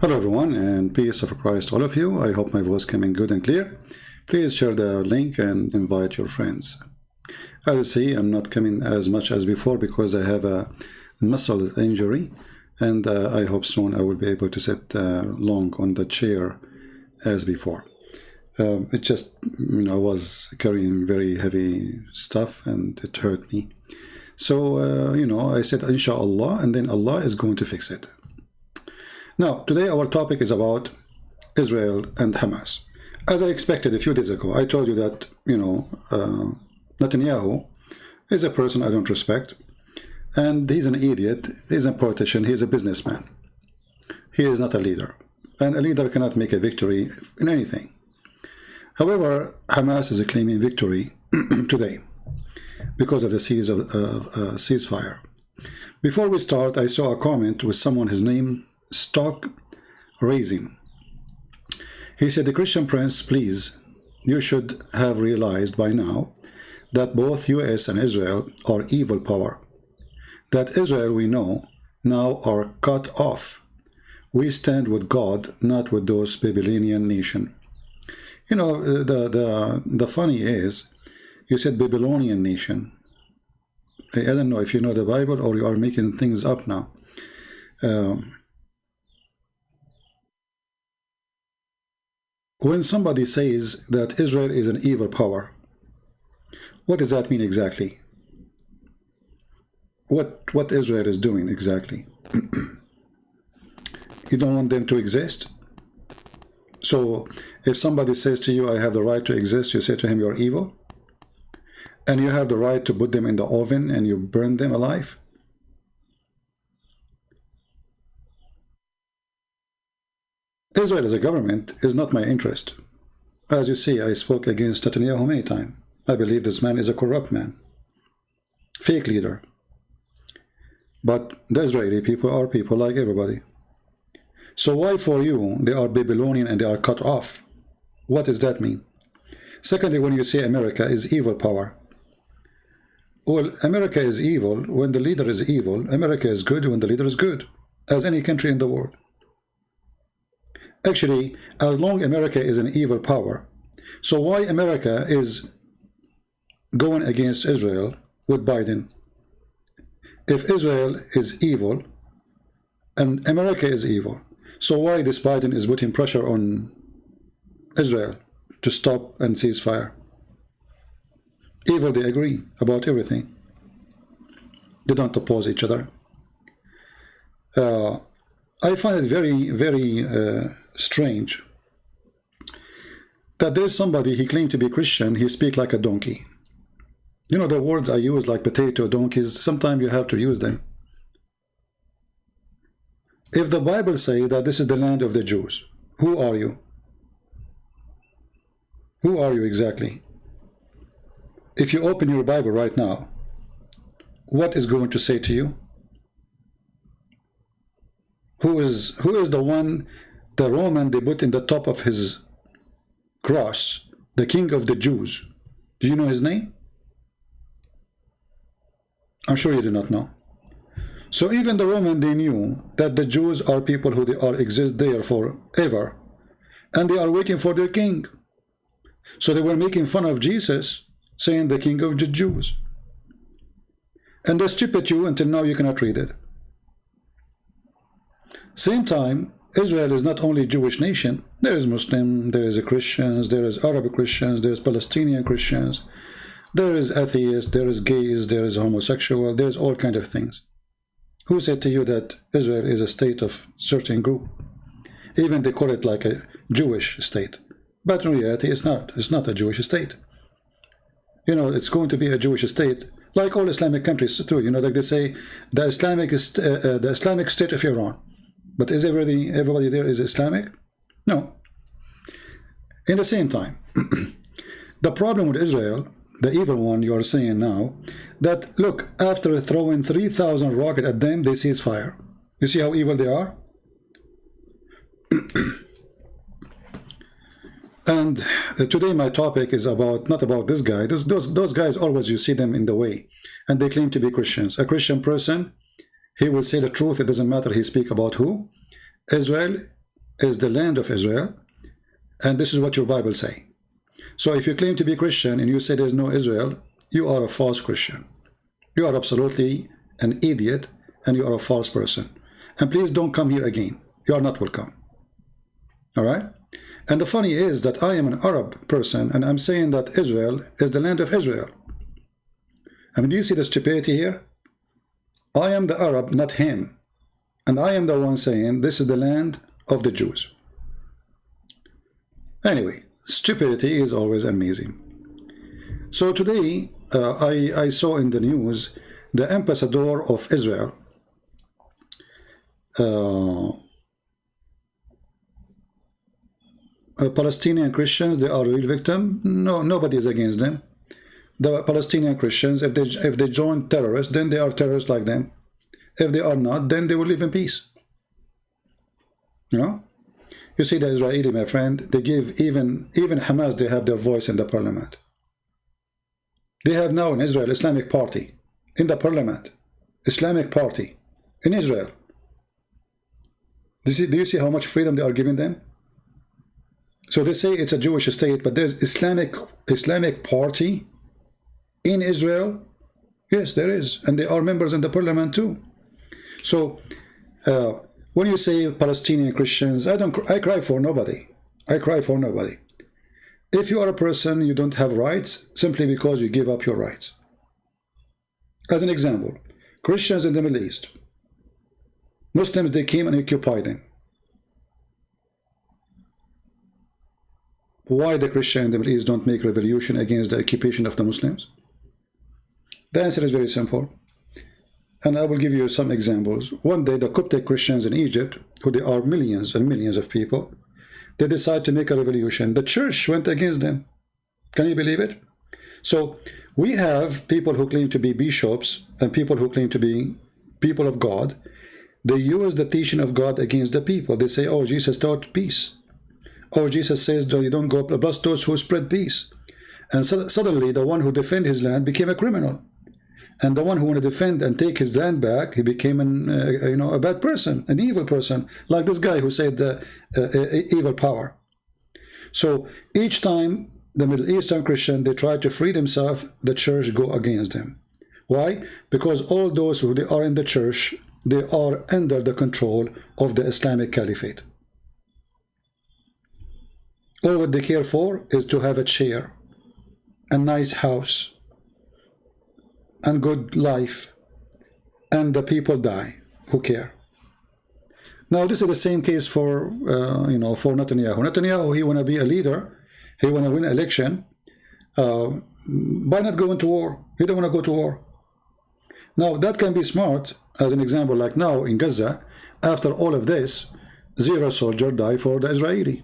Hello everyone, and peace of Christ all of you. I hope my voice coming good and clear. Please share the link and invite your friends. As you see, I'm not coming as much as before because I have a muscle injury, and I hope soon I will be able to sit long on the chair as before. It just, I was carrying very heavy stuff and it hurt me. So, I said, Inshallah, and then Allah is going to fix it. Now, today our topic is about Israel and Hamas. As I expected a few days ago, I told you that, Netanyahu is a person I don't respect, and he's an idiot, he's a politician, he's a businessman. He is not a leader, and a leader cannot make a victory in anything. However, Hamas is claiming victory today because of the ceasefire. Before we start, I saw a comment with someone, his name Stock Raising. He said, the Christian Prince, please, you should have realized by now that both US and Israel are evil power. That Israel we know now are cut off. We stand with God, not with those Babylonian nation. The funny is, you said Babylonian nation. I don't know if you know the Bible or you are making things up now. When somebody says that Israel is an evil power, what does that mean exactly? What Israel is doing exactly? You don't want them to exist? So if somebody says to you, I have the right to exist, you say to him, you're evil? And you have the right to put them in the oven and you burn them alive? Israel as a government is not my interest. As you see, I spoke against Netanyahu many times. I believe this man is a corrupt man, fake leader. But the Israeli people are people like everybody. So why for you they are Babylonian and they are cut off? What does that mean? Secondly, when you say America is evil power, well, America is evil when the leader is evil. America is good when the leader is good, as any country in the world. Actually, as long America is an evil power, so why America is going against Israel with Biden? If Israel is evil and America is evil, so why this Biden is putting pressure on Israel to stop and cease fire? Evil, they agree about everything. They don't oppose each other. I find it very, very strange that there's somebody, he claimed to be Christian, he speak like a donkey. You know, the words I use like potato, donkeys, sometimes you have to use them. If the Bible says that this is the land of the Jews, who are you? Who are you exactly? If you open your Bible right now, what is going to say to you? Who is the one, the Roman they put in the top of his cross, the king of the Jews? Do you know his name? I'm sure you do not know. So even the Roman, they knew that the Jews are people who exist there forever, and they are waiting for their king. So they were making fun of Jesus, saying the king of the Jews. And they stupid you until now you cannot read it. Same time, Israel is not only Jewish nation. There is Muslim, there is Christians, there is Arab Christians, there is Palestinian Christians, there is atheists, there is gays, there is homosexual, there is all kinds of things. Who said to you that Israel is a state of certain group? Even they call it like a Jewish state. But in reality, it's not. It's not a Jewish state. It's going to be a Jewish state, like all Islamic countries too. Like they say, the Islamic State of Iran. But is everybody there is Islamic? No. In the same time, the problem with Israel, the evil one you are saying now, that look, after throwing 3,000 rockets at them, they cease fire. You see how evil they are? And today my topic is not about this guy. Those guys always, you see them in the way, and they claim to be Christians. A Christian person, he will say the truth. It doesn't matter he speak about who. Israel is the land of Israel, and this is what your Bible say. So if you claim to be Christian and you say there's no Israel, you are a false Christian. You are absolutely an idiot, and you are a false person. And please don't come here again. You are not welcome. All right? And the funny is that I am an Arab person, and I'm saying that Israel is the land of Israel. I mean, do you see the stupidity here? I am the Arab, not him. And I am the one saying this is the land of the Jews. Anyway, stupidity is always amazing. So today, I saw in the news the ambassador of Israel, Palestinian Christians, they are a real victim. No, nobody is against them. The Palestinian Christians, if they join terrorists, then they are terrorists like them. If they are not, then they will live in peace. You know? You see the Israeli, my friend, they give even Hamas, they have their voice in the parliament. They have now in Israel Islamic Party in the parliament. Islamic Party in Israel. Do you see how much freedom they are giving them? So they say it's a Jewish state, but there's Islamic Party in Israel. Yes, there is, and they are members in the parliament too. So when you say Palestinian Christians, I cry for nobody. I cry for nobody. If you are a person, you don't have rights simply because you give up your rights. As an example, Christians in the Middle East, Muslims, they came and occupied them. Why the Christians in the Middle East don't make revolution against the occupation of the Muslims? The answer is very simple. And I will give you some examples. One day, the Coptic Christians in Egypt, who they are millions and millions of people, they decide to make a revolution. The church went against them. Can you believe it? So we have people who claim to be bishops and people who claim to be people of God. They use the teaching of God against the people. They say, oh, Jesus taught peace. Oh, Jesus says, you don't go bless those who spread peace. And suddenly, the one who defended his land became a criminal. And the one who wanted to defend and take his land back, he became a bad person, an evil person, like this guy who said evil power. So each time the Middle Eastern Christian, they try to free themselves, the church go against them. Why? Because all those who they are in the church, they are under the control of the Islamic Caliphate. All what they care for is to have a chair, a nice house, and good life, and the people die. Who care? Now this is the same case for for Netanyahu. Netanyahu, he want to be a leader, he want to win an election. Why not go into war? He don't want to go to war. Now that can be smart, as an example, like now in Gaza. After all of this, 0 soldier die for the Israeli.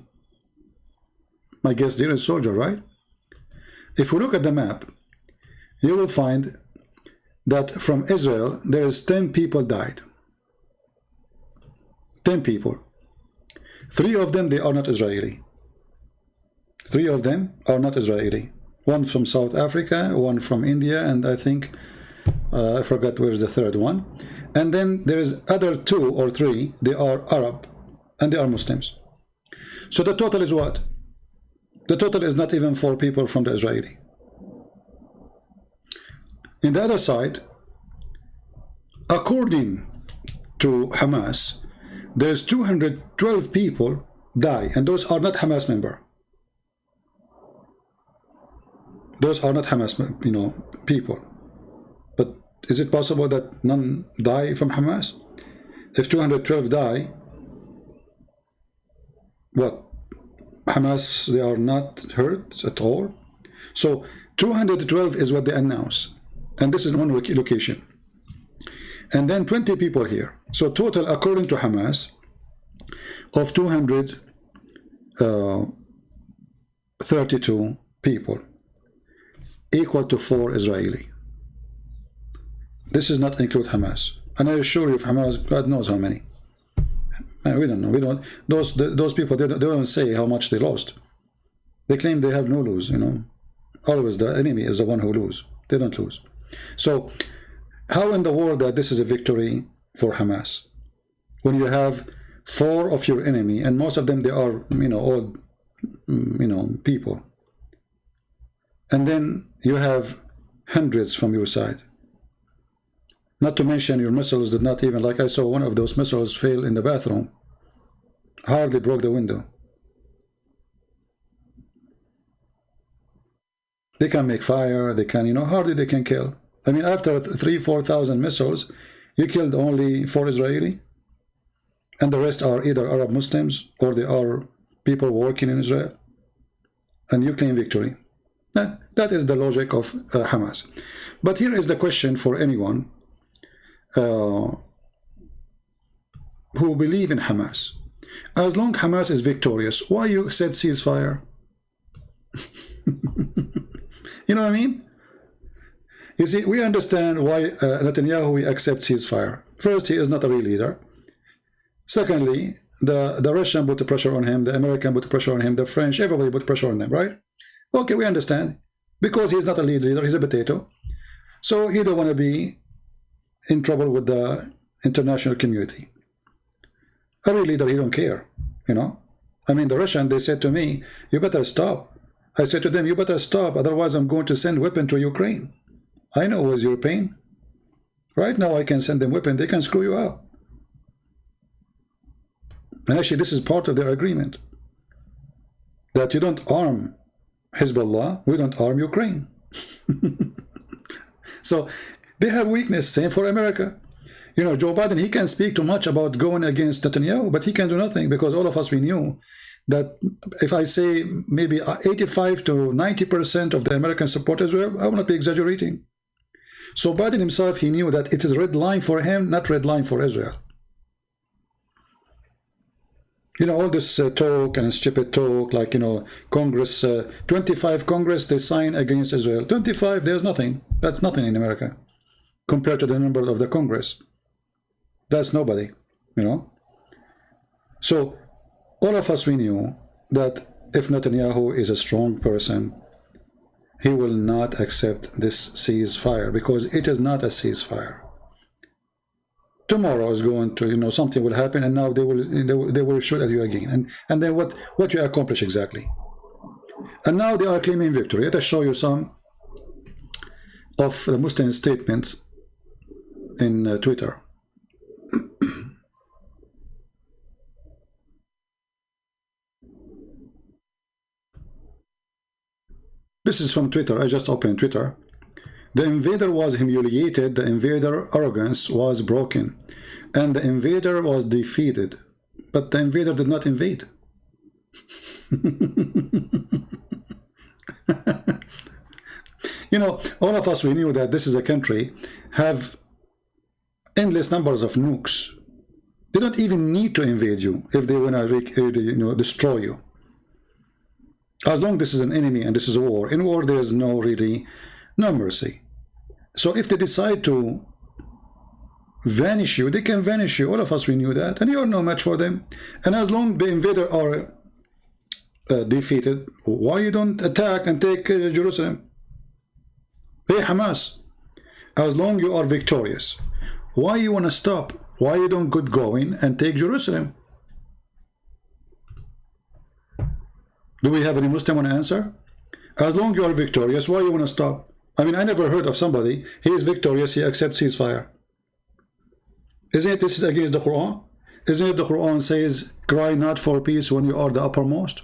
I guess 0 soldier, right? If we look at the map, you will find that from Israel, there is 10 people died. 10 people. 3 of them, they are not Israeli. 3 of them are not Israeli. One from South Africa, one from India, and I think, I forgot where is the third one. And then there is other 2 or 3, they are Arab, and they are Muslims. So the total is what? The total is not even 4 people from the Israeli. In the other side, according to Hamas, there's 212 people die, and those are not Hamas member. Those are not Hamas, people. But is it possible that none die from Hamas? If 212 die, what? Hamas, they are not hurt at all? So 212 is what they announce. And this is one location. And then 20 people here. So total, according to Hamas, of 232 people, equal to 4 Israeli. This does not include Hamas. And I assure you, if Hamas, God knows how many. We don't know. We don't. Those people, they don't say how much they lost. They claim they have no lose. Always the enemy is the one who lose. They don't lose. So, how in the world that this is a victory for Hamas when you have 4 of your enemy, and most of them, they are, old, people. And then you have hundreds from your side. Not to mention your missiles did not even, like I saw one of those missiles fail in the bathroom. Hardly broke the window. They can make fire, they can, hardly they can kill. I mean, after 3,000-4,000 missiles, you killed only 4 Israeli. And the rest are either Arab Muslims or they are people working in Israel. And you claim victory. That is the logic of Hamas. But here is the question for anyone who believe in Hamas. As long as Hamas is victorious, why you accept ceasefire? You know what I mean? You see, we understand why Netanyahu accepts ceasefire. First, he is not a real leader. Secondly, the Russian put the pressure on him, the American put the pressure on him, the French, everybody put pressure on them, right? Okay, we understand. Because he is not a leader, he's a potato. So he don't want to be in trouble with the international community. A real leader, he don't care, I mean, the Russian, they said to me, you better stop. I said to them, you better stop, otherwise I'm going to send weapon to Ukraine. I know it was your pain. Right now I can send them weapon, they can screw you up. And actually this is part of their agreement. That you don't arm Hezbollah, we don't arm Ukraine. So they have weakness, same for America. Joe Biden, he can speak too much about going against Netanyahu, but he can do nothing because all of us, we knew that if I say maybe 85 to 90% of the Americans support Israel, I will not be exaggerating. So Biden himself, he knew that it is red line for him, not red line for Israel. All this talk and stupid talk, like, Congress, 25 Congress, they sign against Israel. 25, there's nothing. That's nothing in America compared to the number of the Congress. That's nobody, So all of us, we knew that if Netanyahu is a strong person, he will not accept this ceasefire because it is not a ceasefire. Tomorrow is going to, something will happen, and now they will shoot at you again. And then what you accomplish exactly? And now they are claiming victory. Let us show you some of the Muslim statements in Twitter. This is from Twitter. I just opened Twitter. The invader was humiliated, the invader arrogance was broken, and the invader was defeated. But the invader did not invade. All of us, we knew that this is a country have endless numbers of nukes. They don't even need to invade you if they want to destroy you. As long as this is an enemy and this is a war. In war, there is no mercy. So if they decide to vanish you, they can vanish you. All of us, we knew that. And you are no match for them. And as long as the invader are defeated, why you don't attack and take Jerusalem? Hey, Hamas, as long as you are victorious, why you want to stop? Why you don't get going and take Jerusalem? Do we have any Muslim want to answer? As long as you are victorious, why you want to stop? I mean, I never heard of somebody, he is victorious, he accepts ceasefire. Isn't it this is against the Quran? Isn't it the Quran says, cry not for peace when you are the uppermost?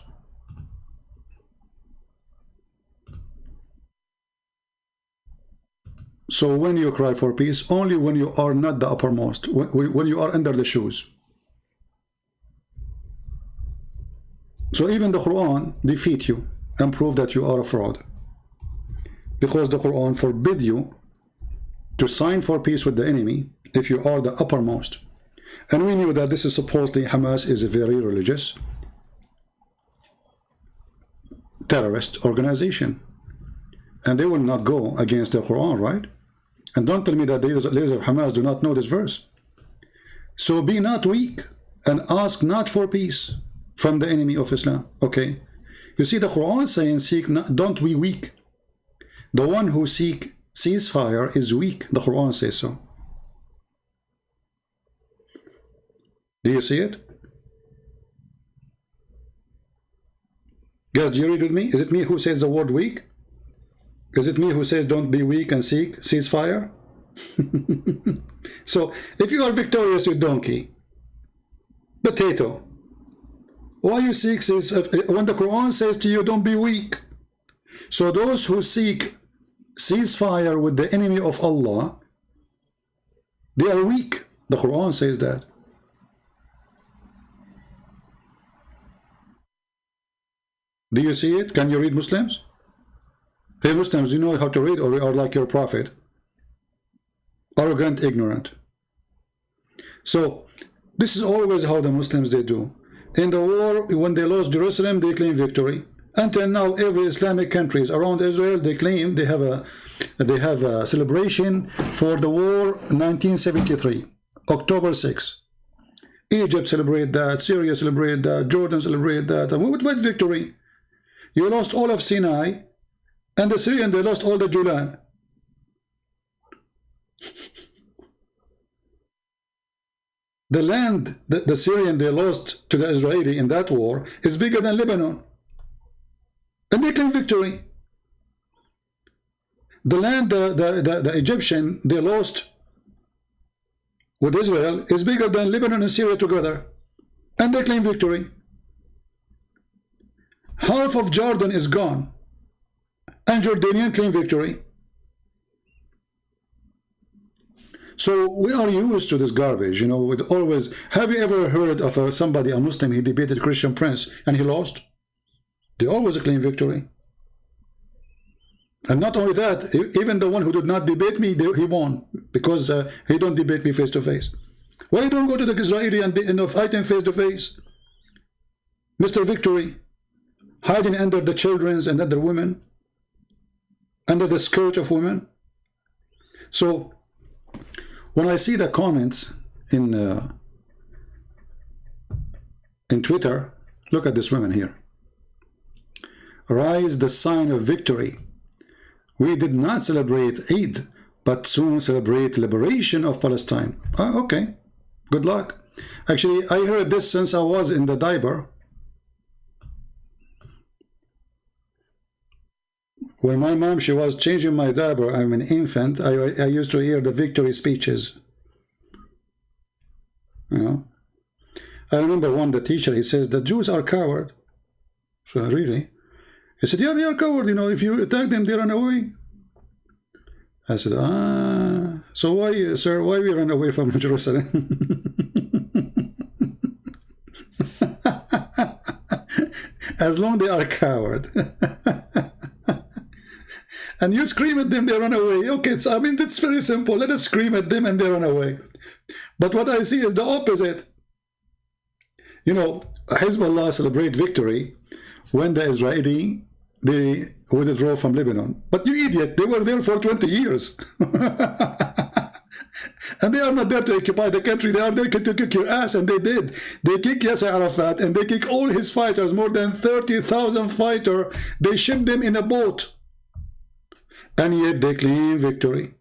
So when you cry for peace, only when you are not the uppermost, when you are under the shoes. So even the Quran defeat you and prove that you are a fraud. Because the Quran forbid you to sign for peace with the enemy if you are the uppermost. And we knew that this is supposedly Hamas is a very religious terrorist organization. And they will not go against the Quran, right? And don't tell me that the leaders of Hamas do not know this verse. So be not weak and ask not for peace from the enemy of Islam. Okay. You see the Quran saying, seek not, don't be weak. The one who seek ceasefire is weak. The Quran says so. Do you see it? Guys, do you read with me? Is it me who says the word weak? Is it me who says don't be weak and seek ceasefire? So if you are victorious, you donkey, potato, why you seek when the Quran says to you don't be weak? So those who seek ceasefire with the enemy of Allah, they are weak. The Quran says that. Do you see it? Can you read, Muslims? Hey Muslims, do you know how to read, or are like your prophet? Arrogant, ignorant. So this is always how the Muslims they do. In the war, when they lost Jerusalem, they claim victory. Until now, every Islamic countries around Israel, they claim they have a celebration for the war 1973, October 6. Egypt celebrate that, Syria celebrate that, Jordan celebrate that. And what victory? You lost all of Sinai, and the Syrians, they lost all the Julan. The land that the Syrian they lost to the Israeli in that war is bigger than Lebanon. And they claim victory. The land the Egyptian they lost with Israel is bigger than Lebanon and Syria together. And they claim victory. Half of Jordan is gone. And Jordanian claim victory. So we are used to this garbage, you know. With always, have you ever heard of somebody, a Muslim, he debated Christian prince and he lost? They always claim victory. And not only that, even the one who did not debate me, he won, because he don't debate me face to face. Why you don't go to the Israeli and fight him face to face? Mr. Victory, hiding under the children's and other women, under the skirt of women. So when I see the comments in Twitter, look at this woman here. Rise the sign of victory. We did not celebrate Eid, but soon celebrate liberation of Palestine. Oh, okay, good luck. Actually, I heard this since I was in the diaper. When my mom, she was changing my diaper, I'm an infant, I used to hear the victory speeches. You know? I remember one, the teacher, he says, the Jews are coward. So really? He said, yeah, they are coward, you know, if you attack them, they run away. I said, so why, sir, why we run away from Jerusalem? As long as they are coward. And you scream at them, they run away. Okay, so, I mean, it's very simple. Let us scream at them and they run away. But what I see is the opposite. You know, Hezbollah celebrate victory when the Israeli, they withdraw from Lebanon. But you idiot, they were there for 20 years. And they are not there to occupy the country. They are there to kick your ass, and they did. They kick Yasser Arafat, and they kick all his fighters, more than 30,000 fighters. They shipped them in a boat. And yet they claim victory.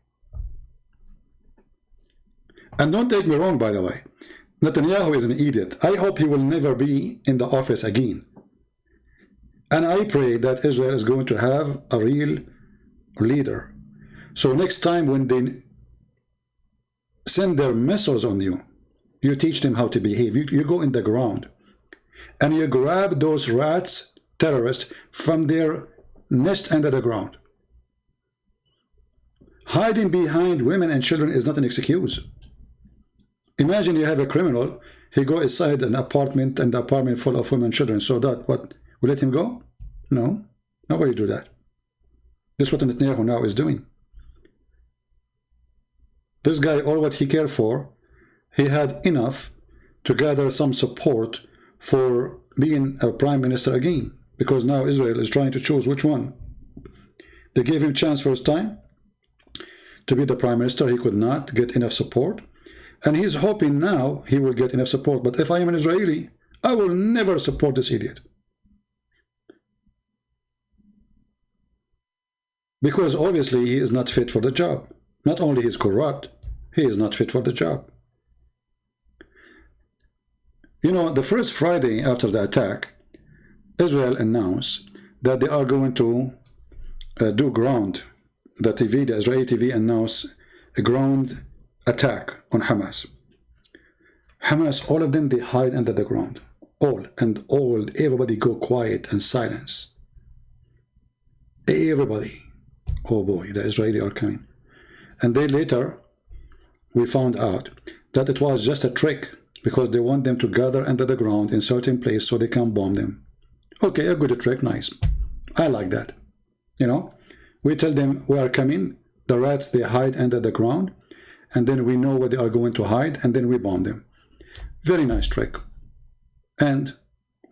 And don't take me wrong, by the way. Netanyahu is an idiot. I hope he will never be in the office again. And I pray that Israel is going to have a real leader. So next time when they send their missiles on you, you teach them how to behave. You go in the ground and you grab those rats, terrorists, from their nest under the ground. Hiding behind women and children is not an excuse. Imagine you have a criminal, he go inside an apartment, and the apartment full of women and children. So that, what, will let him go? No, nobody do that. This is what Netanyahu now is doing. This guy, all what he cared for, he had enough to gather some support for being a prime minister again, because now Israel is trying to choose which one. They gave him a chance first time to be the prime minister. He could not get enough support, and he's hoping now he will get enough support. But if I am an Israeli, I will never support this idiot, because obviously he is not fit for the job. Not only he is corrupt, he is not fit for the job. You know, the first Friday after the attack, Israel announced that they are going to do ground. The Israeli TV announced a ground attack on Hamas. Hamas, all of them, they hide under the ground. Everybody go quiet and silence. Everybody. Oh boy, the Israeli are coming. And then later, we found out that it was just a trick because they want them to gather under the ground in certain place so they can bomb them. Okay, a good trick, nice. I like that. You know, we tell them we are coming. The rats, they hide under the ground. And then we know where they are going to hide. And then we bomb them. Very nice trick. And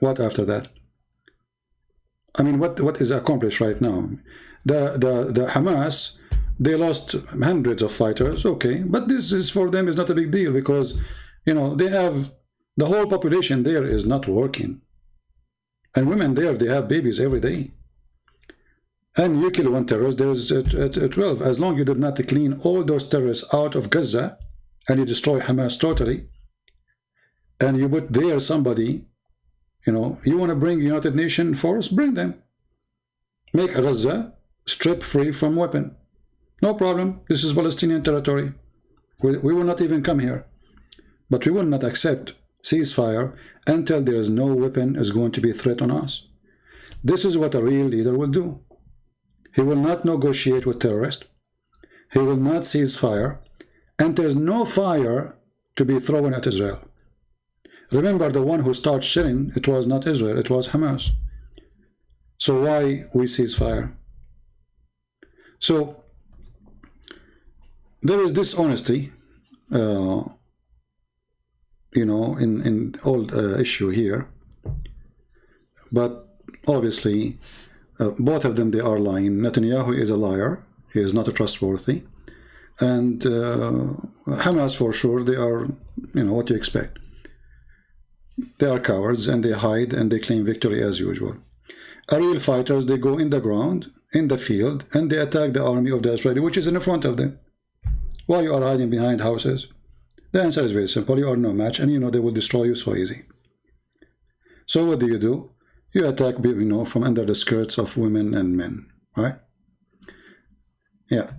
what after that? I mean, what is accomplished right now? The Hamas, they lost hundreds of fighters, okay, but this is for them is not a big deal because, you know, they have the whole population there is not working, and women there, they have babies every day. And you kill one terrorist, there's 12. As long as you did not clean all those terrorists out of Gaza and you destroy Hamas totally, and you put there somebody, you know, you want to bring United Nations force, bring them. Make Gaza strip free from weapon. No problem. This is Palestinian territory. We will not even come here. But we will not accept ceasefire until there is no weapon is going to be a threat on us. This is what a real leader will do. He will not negotiate with terrorists. He will not cease fire. And there is no fire to be thrown at Israel. Remember, the one who started shelling, it was not Israel, it was Hamas. So why we cease fire? So there is dishonesty, you know, in all issue here. But obviously, both of them, they are lying. Netanyahu is a liar. He is not trustworthy. And Hamas, for sure, they are, you know, what you expect. They are cowards and they hide and they claim victory as usual. Real fighters, they go in the ground, in the field, and they attack the army of the Israeli, which is in front of them. Why you are hiding behind houses? The answer is very simple. You are no match, and you know they will destroy you so easy. So what do? You attack, you know, from under the skirts of women and men, right? Yeah.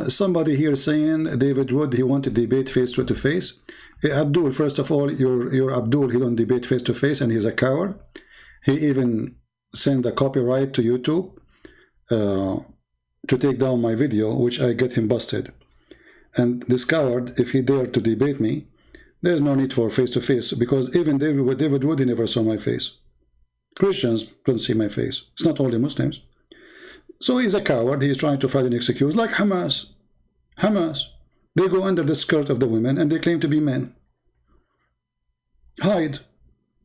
Somebody here saying David Wood, he wanted to debate face-to-face. Abdul, first of all, your Abdul, he don't debate face-to-face, and he's a coward. He even sent the copyright to YouTube to take down my video, which I get him busted. And this coward, if he dared to debate me, there's no need for face-to-face, because even David Wood, he never saw my face. Christians don't see my face. It's not only Muslims. So he's a coward. He's trying to fight an excuse, like Hamas. Hamas, they go under the skirt of the women and they claim to be men. Hide,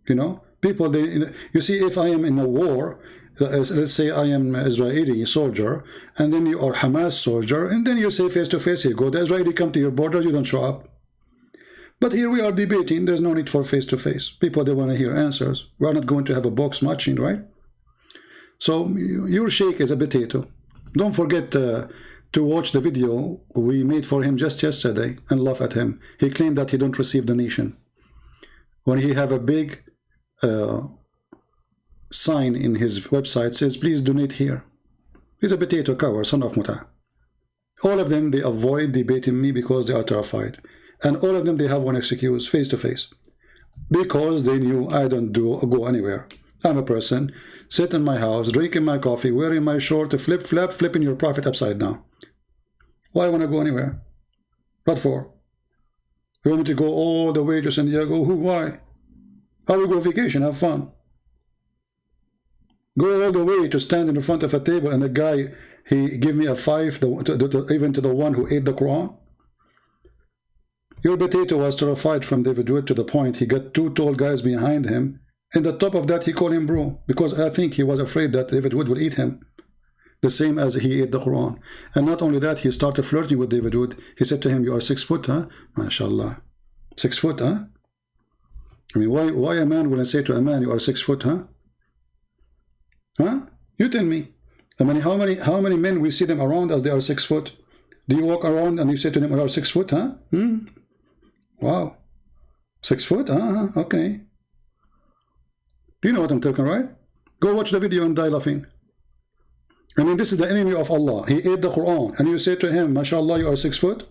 you know. People, you see, if I am in a war, let's say I am an Israeli soldier, and then you are Hamas soldier, and then you say face-to-face, you go, the Israeli come to your border, you don't show up. But here we are debating, there's no need for face-to-face. People, they want to hear answers. We are not going to have a box matching, right? So your sheikh is a potato. Don't forget to watch the video we made for him just yesterday and laugh at him. He claimed that he don't receive donation. When he have a big sign in his website says, please donate here. He's a potato coward, son of Muta. All of them, they avoid debating me because they are terrified. And all of them, they have one excuse, face-to-face. Because they knew I don't go anywhere. I'm a person, sit in my house, drinking my coffee, wearing my short, flip-flap, flipping your prophet upside down. Why want to go anywhere? What for? You want me to go all the way to San Diego? Who? Why? How we go vacation, have fun. Go all the way to stand in front of a table and the guy, he give me a 5, even to the one who ate the Quran. Your potato was terrified from David Wood to the point he got 2 tall guys behind him, and the top of that he called him bro, because I think he was afraid that David Wood will eat him, the same as he ate the Quran. And not only that, he started flirting with David Wood. He said to him, you are 6 foot, huh? MashaAllah. 6 foot, huh? I mean, why a man will say to a man, you are 6 foot, huh? Huh? You tell me. I mean, how many men we see them around as they are 6 foot? Do you walk around and you say to them, you are 6 foot, huh? Wow. 6 foot, huh? Okay. Do you know what I'm talking, right? Go watch the video and die laughing. I mean, this is the enemy of Allah. He ate the Quran, and you say to him, MashaAllah, you are 6 foot?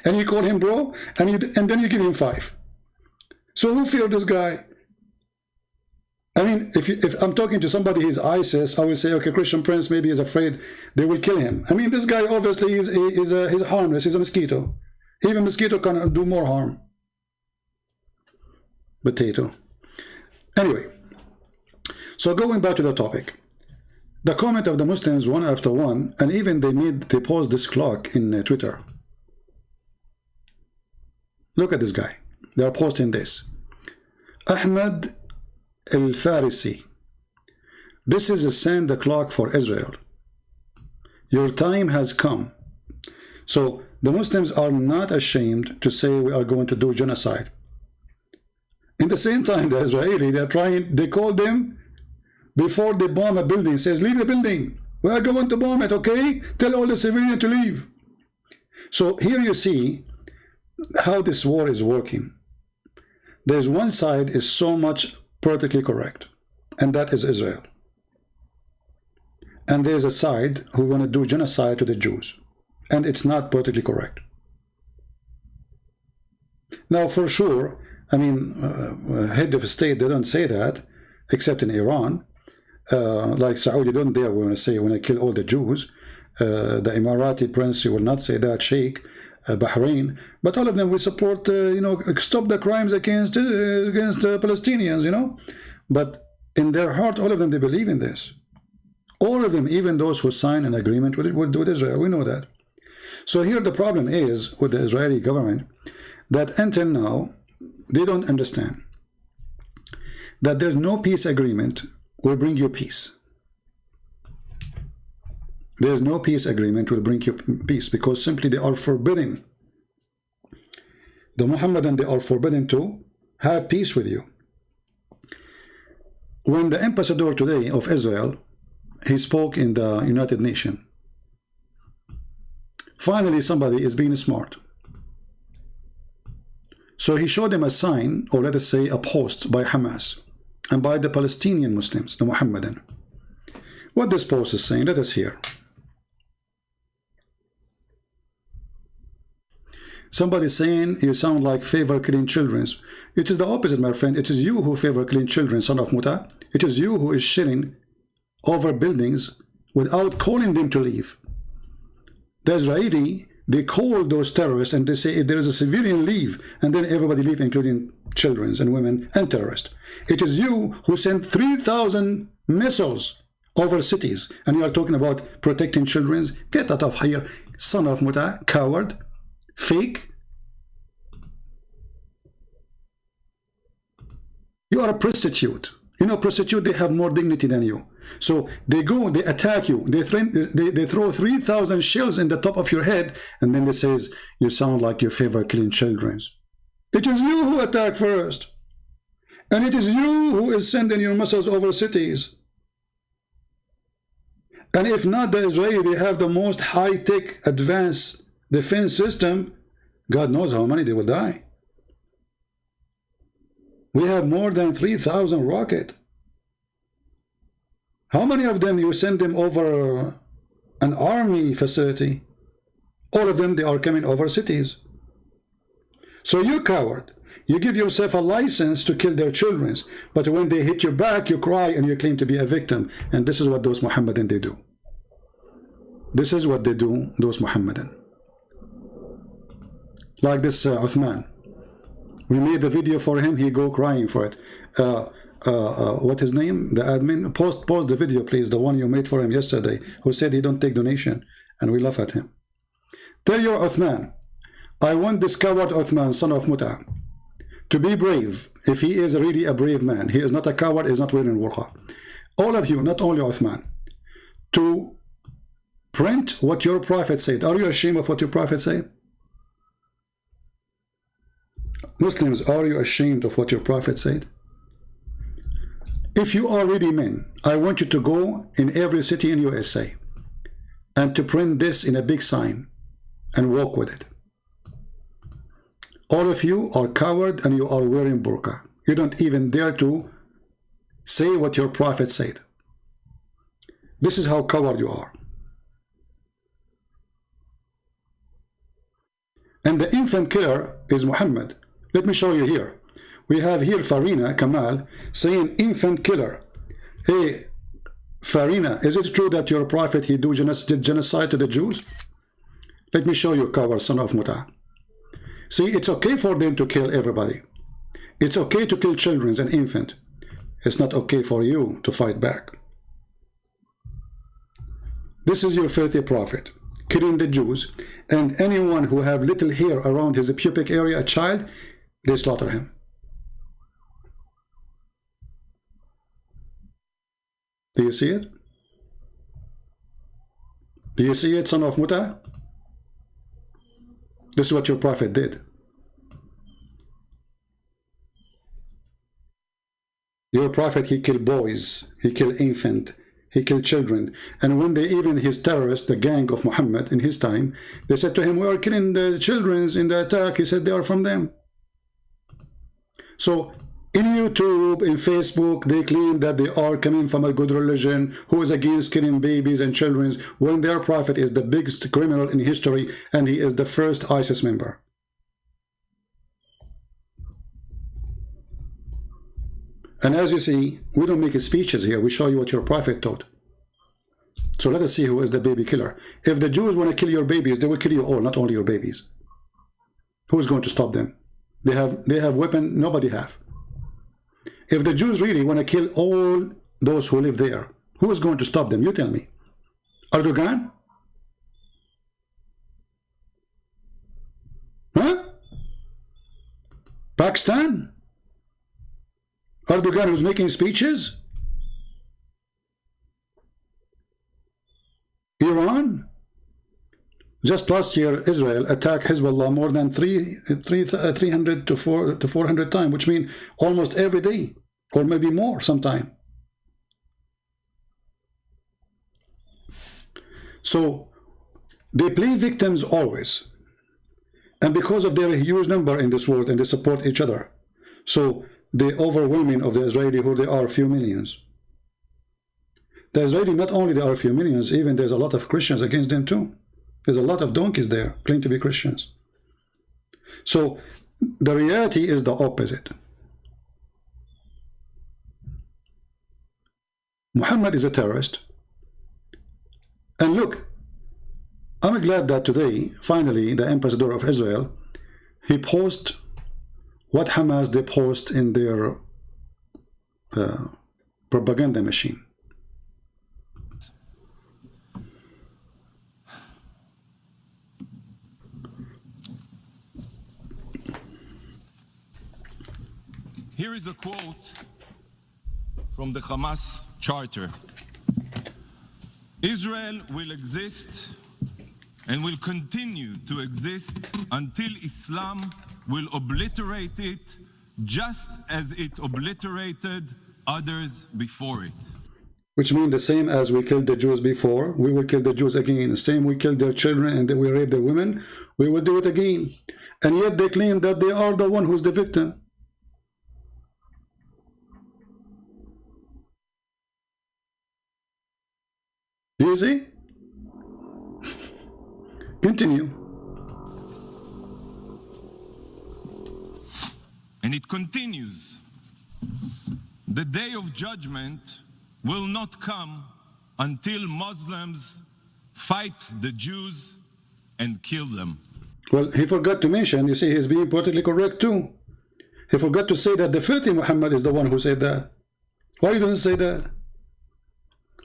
And you call him bro, and then you give him 5. So who feared this guy? I mean, if I'm talking to somebody, he's ISIS, I will say, okay, Christian Prince maybe is afraid they will kill him. I mean, this guy obviously he's harmless. He's a mosquito. Even mosquito can do more harm. Potato. Anyway, so going back to the topic, the comment of the Muslims one after one, and even they paused this clock in Twitter. Look at this guy. They are posting this. Ahmed Al-Farisi. This is a send the clock for Israel. Your time has come. So the Muslims are not ashamed to say we are going to do genocide. In the same time, the Israeli, they call them before they bomb a building, says, leave the building. We are going to bomb it, okay? Tell all the civilians to leave. So here you see how this war is working. There's one side is so much politically correct, and that is Israel. And there's a side who want to do genocide to the Jews, and it's not politically correct. Now, for sure, I mean, head of state, they don't say that, except in Iran. Like Saudi don't dare want to say, when I kill all the Jews. The Emirati prince will not say that, Sheikh, Bahrain, but all of them will support, you know, stop the crimes against Palestinians, you know. But in their heart, all of them, they believe in this. All of them, even those who sign an agreement with Israel, we know that. So here the problem is with the Israeli government, that until now, they don't understand that there's no peace agreement will bring you peace. There's no peace agreement will bring you peace, because simply they are forbidden. The Muhammadan, they are forbidden to have peace with you. When the ambassador today of Israel, he spoke in the United Nations, finally somebody is being smart. So he showed them a sign, or let us say a post by Hamas and by the Palestinian Muslims, the Muhammadan. What this post is saying, let us hear. Somebody saying, you sound like favor killing children. It is the opposite, my friend. It is you who favor killing children, son of Muta. It is you who is shitting over buildings without calling them to leave. The Israeli, they call those terrorists and they say if there is a civilian, leave, and then everybody leave, including children and women and terrorists. It is you who sent 3,000 missiles over cities, and you are talking about protecting children. Get out of here, son of Muta, coward, fake. You are a prostitute. You know, prostitute, they have more dignity than you. So they go, they attack you, they throw 3,000 shells in the top of your head, and then they says, you sound like you favor killing children. It is you who attack first. And it is you who is sending your missiles over cities. And if not the Israeli, they have the most high-tech advanced defense system. God knows how many they will die. We have more than 3,000 rockets. How many of them you send them over an army facility? All of them, they are coming over cities. So you coward, you give yourself a license to kill their children, but when they hit your back, you cry and you claim to be a victim. And this is what those Muhammadan, they do. This is what they do, those Muhammadan. Like this Uthman. We made the video for him, he go crying for it. What his name? The admin. Post the video, please. The one you made for him yesterday, who said he don't take donation, and we laugh at him. Tell your Uthman, I want this coward Uthman, son of Muta, to be brave. If he is really a brave man, he is not a coward, he is not wearing burqa. All of you, not only Uthman, to print what your prophet said. Are you ashamed of what your prophet said? Muslims, are you ashamed of what your prophet said? If you are really men, I want you to go in every city in USA and to print this in a big sign and walk with it. All of you are coward and you are wearing burqa. You don't even dare to say what your prophet said. This is how coward you are. And the infant killer is Muhammad. Let me show you here. We have here Farina Kamal saying infant killer. Hey, Farina, is it true that your prophet, he did genocide to the Jews? Let me show you, coward son of Muta. See, it's okay for them to kill everybody. It's okay to kill children and infants. It's not okay for you to fight back. This is your filthy prophet, killing the Jews, and anyone who have little hair around his pubic area, a child, they slaughter him. Do you see it? Do you see it, son of Muta? This is what your prophet did. Your prophet, he killed boys, he killed infants, he killed children. And when they, even his terrorists, the gang of Muhammad in his time, they said to him, we are killing the children in the attack. He said, they are from them. So in YouTube, in Facebook, they claim that they are coming from a good religion who is against killing babies and children, when their prophet is the biggest criminal in history and he is the first ISIS member. And as you see, we don't make speeches here. We show you what your prophet taught. So let us see who is the baby killer. If the Jews want to kill your babies, they will kill you all, not only your babies. Who is going to stop them? They have weapon nobody have. If the Jews really want to kill all those who live there, who is going to stop them? You tell me. Erdogan? Huh? Pakistan? Erdogan who's making speeches? Iran? Just last year, Israel attacked Hezbollah more than 300 to 400 times, which means almost every day, or maybe more sometime. So they play victims always. And because of their huge number in this world, and they support each other, so the overwhelming of the Israeli, who they are a few millions. The Israeli, not only there are a few millions, even there's a lot of Christians against them too. There's a lot of donkeys there claim to be Christians. So the reality is the opposite. Muhammad is a terrorist. And look, I'm glad that today, finally, the ambassador of Israel, he posted what Hamas they post in their propaganda machine. Here is a quote from the Hamas charter. Israel will exist and will continue to exist until Islam will obliterate it, just as it obliterated others before it. Which means the same as we killed the Jews before, we will kill the Jews again. The same we killed their children and we rape their women, we will do it again. And yet they claim that they are the one who's the victim. Do you see? Continue. And it continues. The day of judgment will not come until Muslims fight the Jews and kill them. Well, he forgot to mention, you see, he's being politically correct too. He forgot to say that the filthy Muhammad is the one who said that. Why you don't say that?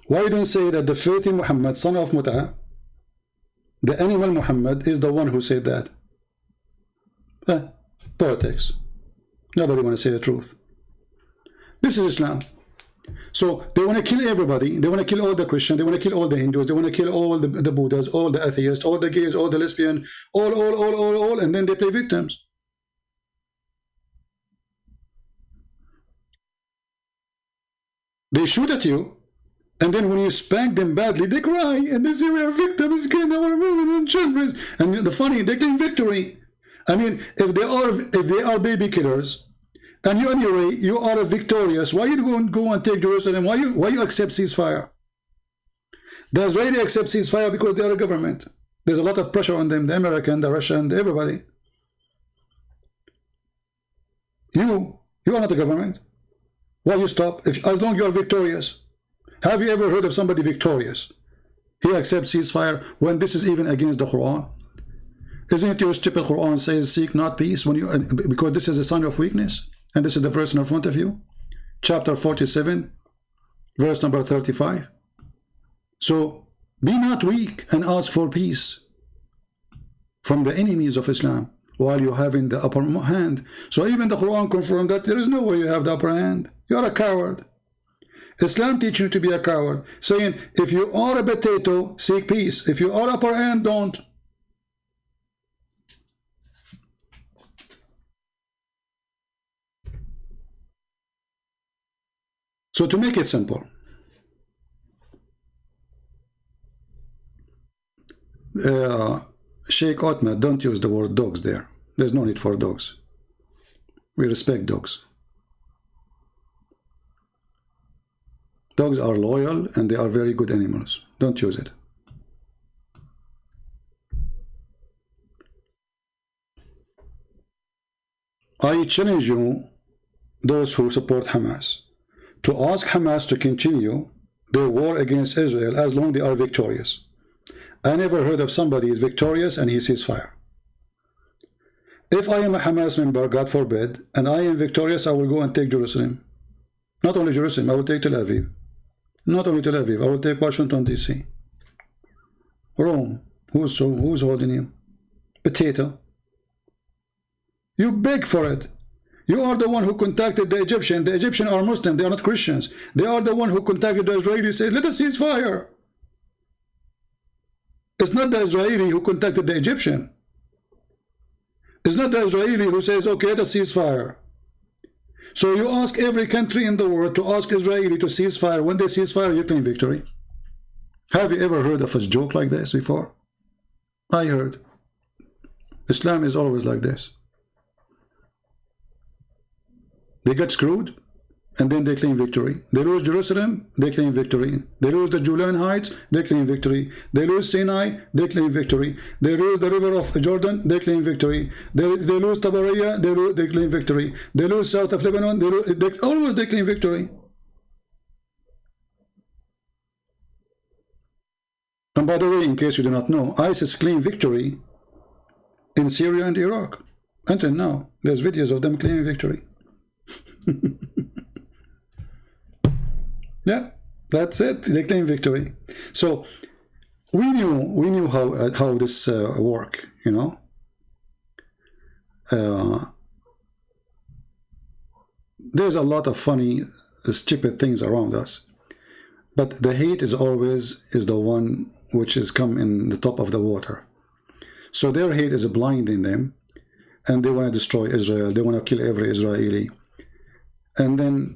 Why you don't say that the filthy Muhammad, son of Muta, the animal Muhammad, is the one who said that? Politics. Nobody want to say the truth. This is Islam. So they want to kill everybody. They want to kill all the Christians. They want to kill all the Hindus. They want to kill all the Buddhas, all the atheists, all the gays, all the lesbians, all, and then they play victims. They shoot at you, and then when you spank them badly, they cry, and they say, we are victims, killing our women and children. And the funny, they claim victory. I mean, if they are baby killers, and you anyway you are victorious, why you don't go and take Jerusalem? Why you accept ceasefire? The Israeli accept ceasefire because they are a government. There's a lot of pressure on them, the American, the Russian, everybody. You are not a government. Why you stop? As long as you are victorious. Have you ever heard of somebody victorious? He accepts ceasefire when this is even against the Quran. Isn't it your stupid Quran says seek not peace when you, because this is a sign of weakness? And this is the verse in front of you. Chapter 47, verse number 35. So be not weak and ask for peace from the enemies of Islam while you have in the upper hand. So even the Quran confirmed that there is no way you have the upper hand. You are a coward. Islam teaches you to be a coward, saying if you are a potato, seek peace. If you are upper hand, don't. So to make it simple, Sheikh Otman, don't use the word dogs there. There's no need for dogs. We respect dogs. Dogs are loyal and they are very good animals. Don't use it. I challenge you, those who support Hamas, to ask Hamas to continue their war against Israel as long as they are victorious. I never heard of somebody is victorious and he sees fire. If I am a Hamas member, God forbid, and I am victorious, I will go and take Jerusalem. Not only Jerusalem, I will take Tel Aviv. Not only Tel Aviv, I will take Washington, D.C. Rome, who's holding you? Potato. You beg for it. You are the one who contacted the Egyptian. The Egyptian are Muslim, they are not Christians. They are the one who contacted the Israelis, said, let us cease fire. It's not the Israeli who contacted the Egyptian. It's not the Israeli who says, okay, let us cease fire. So you ask every country in the world to ask Israeli to cease fire. When they cease fire, you claim victory. Have you ever heard of a joke like this before? I heard. Islam is always like this. They get screwed, and then they claim victory. They lose Jerusalem, they claim victory. They lose the Julian Heights, they claim victory. They lose Sinai, they claim victory. They lose the river of Jordan, they claim victory. They lose Tabariya, they claim victory. They lose south of Lebanon, they claim victory. And by the way, in case you do not know, ISIS claimed victory in Syria and Iraq. Until now, there's videos of them claiming victory. Yeah, that's it. They claim victory. So we knew how this work. You know, there's a lot of funny, stupid things around us, but the hate is always the one which is come in the top of the water. So their hate is blinding them, and they want to destroy Israel. They want to kill every Israeli. And then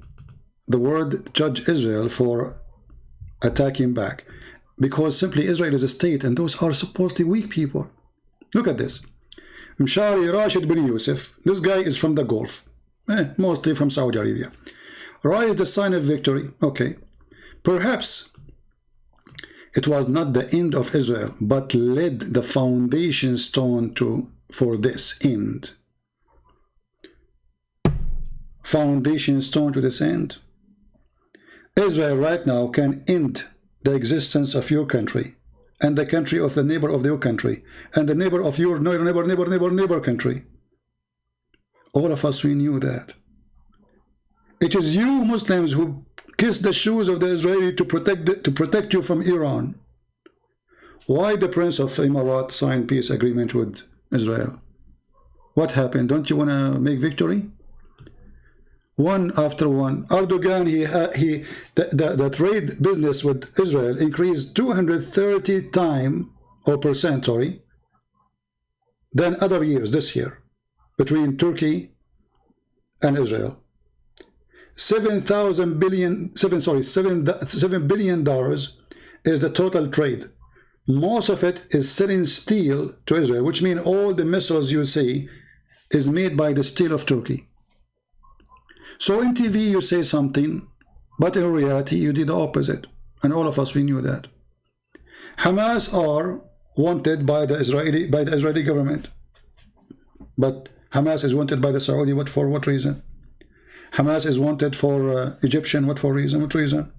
the world judge Israel for attacking back, because simply Israel is a state and those are supposedly weak people. Look at this. Mshari Rashid bin Yusuf, this guy is from the Gulf, mostly from Saudi Arabia. Ra is the sign of victory. Okay, perhaps it was not the end of Israel, but led the foundation stone for this end. Foundation stone to this end. Israel right now can end the existence of your country and the country of the neighbor of your country and the neighbor of your neighbor country. All of us, we knew that. It is you Muslims who kiss the shoes of the Israeli to protect you from Iran. Why the Prince of Emirat signed peace agreement with Israel? What happened? Don't you want to make victory? One after one. Erdogan, the trade business with Israel increased 230 percent, than other years this year between Turkey and Israel. $7 billion is the total trade most of it is selling steel to Israel, which means all the missiles you see is made by the steel of Turkey. So in TV you say something, but in reality you did the opposite, and all of us, we knew that. Hamas are wanted by the Israeli government, but Hamas is wanted by the Saudi. For what reason? Hamas is wanted for Egyptian. What for reason? What reason?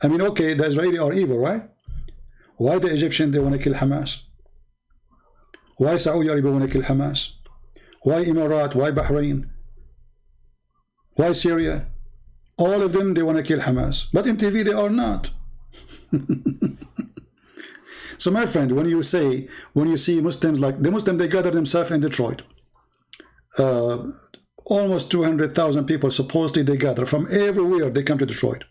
I mean, okay, the Israeli are evil, right? Why the Egyptian, they want to kill Hamas? Why Saudi Arabia want to kill Hamas? Why Emirat? Why Bahrain? Why Syria? All of them, they want to kill Hamas, but in TV they are not. So my friend, when you see Muslims, like the Muslims, they gather themselves in Detroit. Almost 200,000 people supposedly they gather from everywhere. They come to Detroit,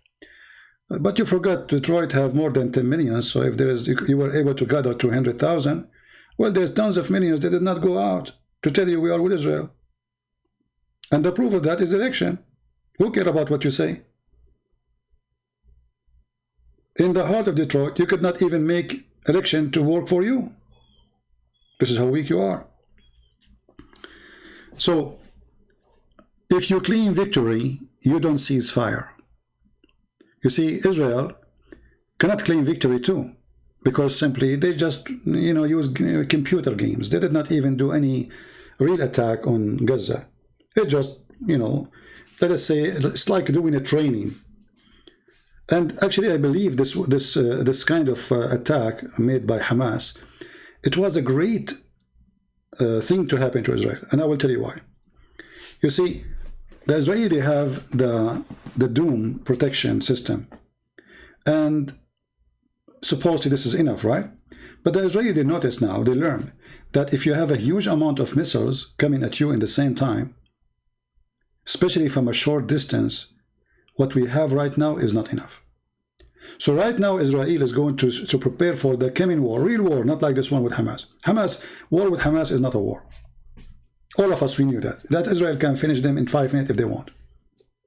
but you forgot Detroit have more than 10 million. So if you were able to gather 200,000, well, there's tons of millions that did not go out to tell you we are with Israel. And the proof of that is election. Who care about what you say? In the heart of Detroit, you could not even make election to work for you. This is how weak you are. So if you claim victory, you don't cease fire. You see, Israel cannot claim victory too, because simply they just use computer games. They did not even do any real attack on Gaza. It just let us say it's like doing a training. And actually, I believe this kind of attack made by Hamas, it was a great thing to happen to Israel, and I will tell you why. You see, the Israeli have the Doom protection system, and supposedly this is enough, right? But the Israeli, they notice now, they learn that if you have a huge amount of missiles coming at you in the same time, especially from a short distance, what we have right now is not enough. So right now, Israel is going to prepare for the coming war, real war, not like this one with Hamas. War with Hamas is not a war. All of us, we knew that Israel can finish them in 5 minutes if they want.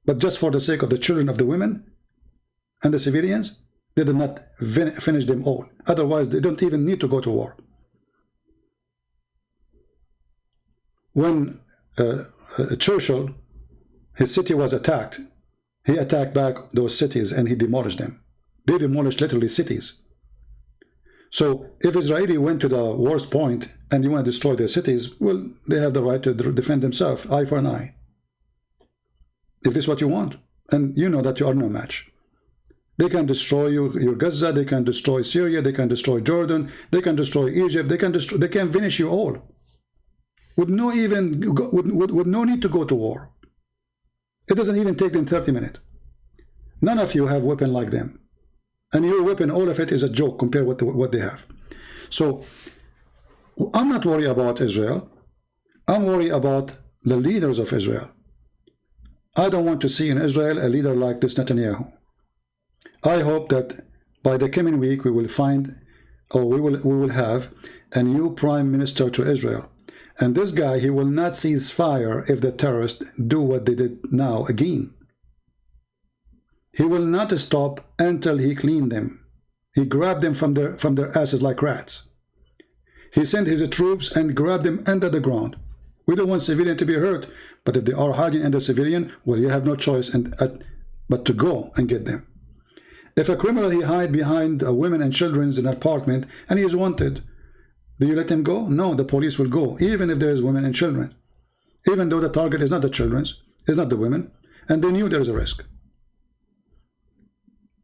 But just for the sake of the children, of the women, and the civilians, they did not finish them all. Otherwise, they don't even need to go to war. When Churchill, his city was attacked, he attacked back those cities and he demolished them. They demolished literally cities. So if Israeli went to the worst point and you want to destroy their cities, well, they have the right to defend themselves, eye for an eye. If this is what you want, and you know that you are no match. They can destroy your Gaza, they can destroy Syria, they can destroy Jordan, they can destroy Egypt, they can finish you all. With no need to go to war. It doesn't even take them 30 minutes. None of you have weapon like them. And your weapon, all of it is a joke compared with what they have. So I'm not worried about Israel. I'm worried about the leaders of Israel. I don't want to see in Israel a leader like this Netanyahu. I hope that by the coming week we will find, or we will have a new prime minister to Israel. And this guy, he will not cease fire if the terrorists do what they did now again. He will not stop until he cleaned them. He grabbed them from their asses like rats. He sent his troops and grabbed them under the ground. We don't want civilian to be hurt, but if they are hiding under civilian, well, you have no choice but to go and get them. If a criminal, he hide behind women and children in an apartment and he is wanted, do you let him go? No, the police will go, even if there is women and children. Even though the target is not the children, it's not the women, and they knew there is a risk.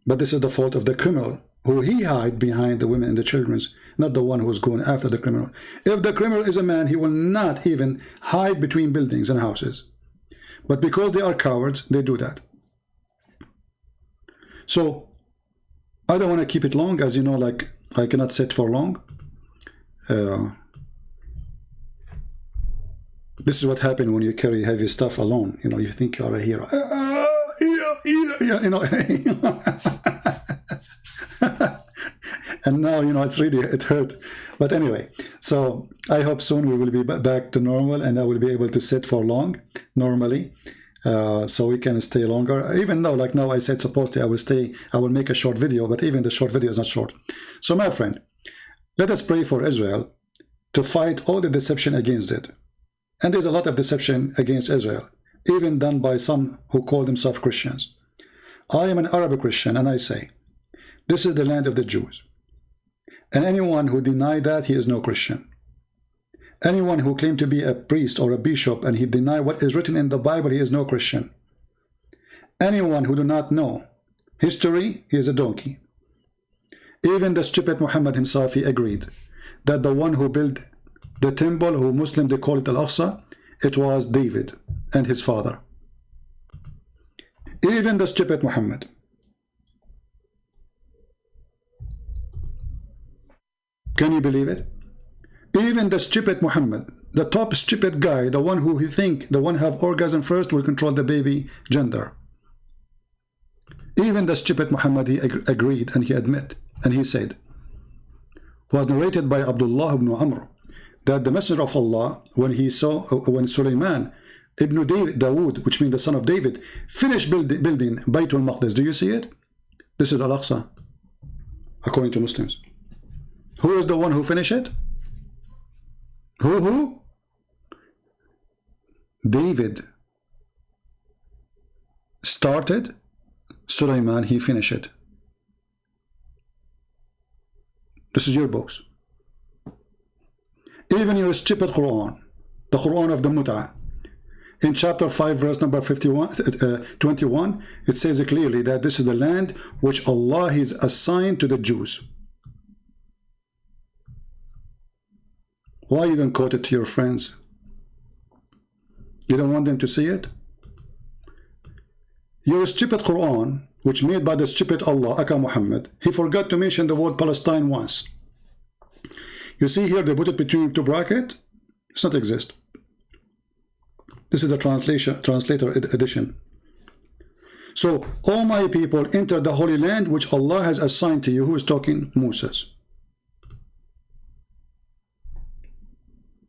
But this is the fault of the criminal, who he hide behind the women and the children, not the one who's going after the criminal. If the criminal is a man, he will not even hide between buildings and houses. But because they are cowards, they do that. So I don't want to keep it long, as you know, like I cannot sit for long. This is what happens when you carry heavy stuff alone. You know, you think you are a hero. You know, and now, you know, it hurt. But anyway, so I hope soon we will be back to normal and I will be able to sit for long normally, so we can stay longer. Even though, like now I said, supposedly I will make a short video, but even the short video is not short. So my friend, Let us pray for Israel to fight all the deception against it. And there's a lot of deception against Israel, even done by some who call themselves Christians. I am an Arab Christian, and I say, this is the land of the Jews. And anyone who denies that, he is no Christian. Anyone who claims to be a priest or a bishop and he denies what is written in the Bible, he is no Christian. Anyone who do not know history, he is a donkey. Even the stupid Muhammad himself, he agreed that the one who built the temple, who Muslim they call it Al-Aqsa, it was David and his father. Even the stupid Muhammad. Can you believe it? Even the stupid Muhammad, the top stupid guy, the one who he think the one have orgasm first will control the baby gender. Even the stupid Muhammad, he agreed and he admit, and he said, was narrated by Abdullah ibn Amr, that the Messenger of Allah, when he saw, when Sulaiman ibn Dawood, which means the son of David, finished building Baytul Maqdis. Do you see it? This is Al-Aqsa, according to Muslims. Who is the one who finished it? Who? David started, Sulaiman, he finished it. This is your books. Even your stupid Quran, the Quran of the Mut'ah, in chapter 5, verse number 21, it says clearly that this is the land which Allah has assigned to the Jews. Why you don't quote it to your friends? You don't want them to see it? Your stupid Quran, which made by the stupid Allah, Aka Muhammad, he forgot to mention the word Palestine once. You see here, they put it between two brackets. It does not exist. This is the translator edition. So, all my people enter the Holy Land, which Allah has assigned to you. Who is talking? Moses.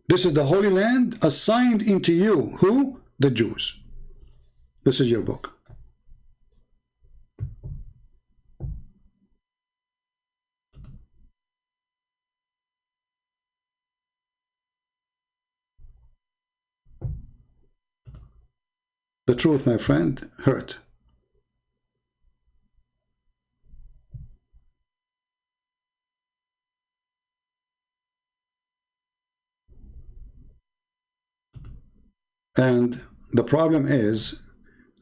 This is the Holy Land assigned into you. Who? The Jews. This is your book. The truth, my friend, hurt. And the problem is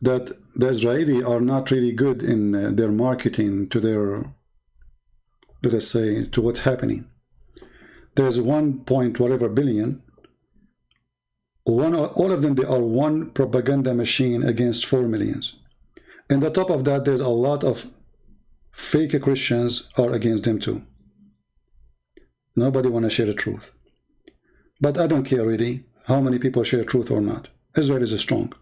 that the Israelis are not really good in their marketing to their, let us say, to what's happening. There's 1 point whatever billion. All of them, they are one propaganda machine against 4 millions. And on top of that, there's a lot of fake Christians are against them too. Nobody want to share the truth. But I don't care really how many people share truth or not. Israel is strong.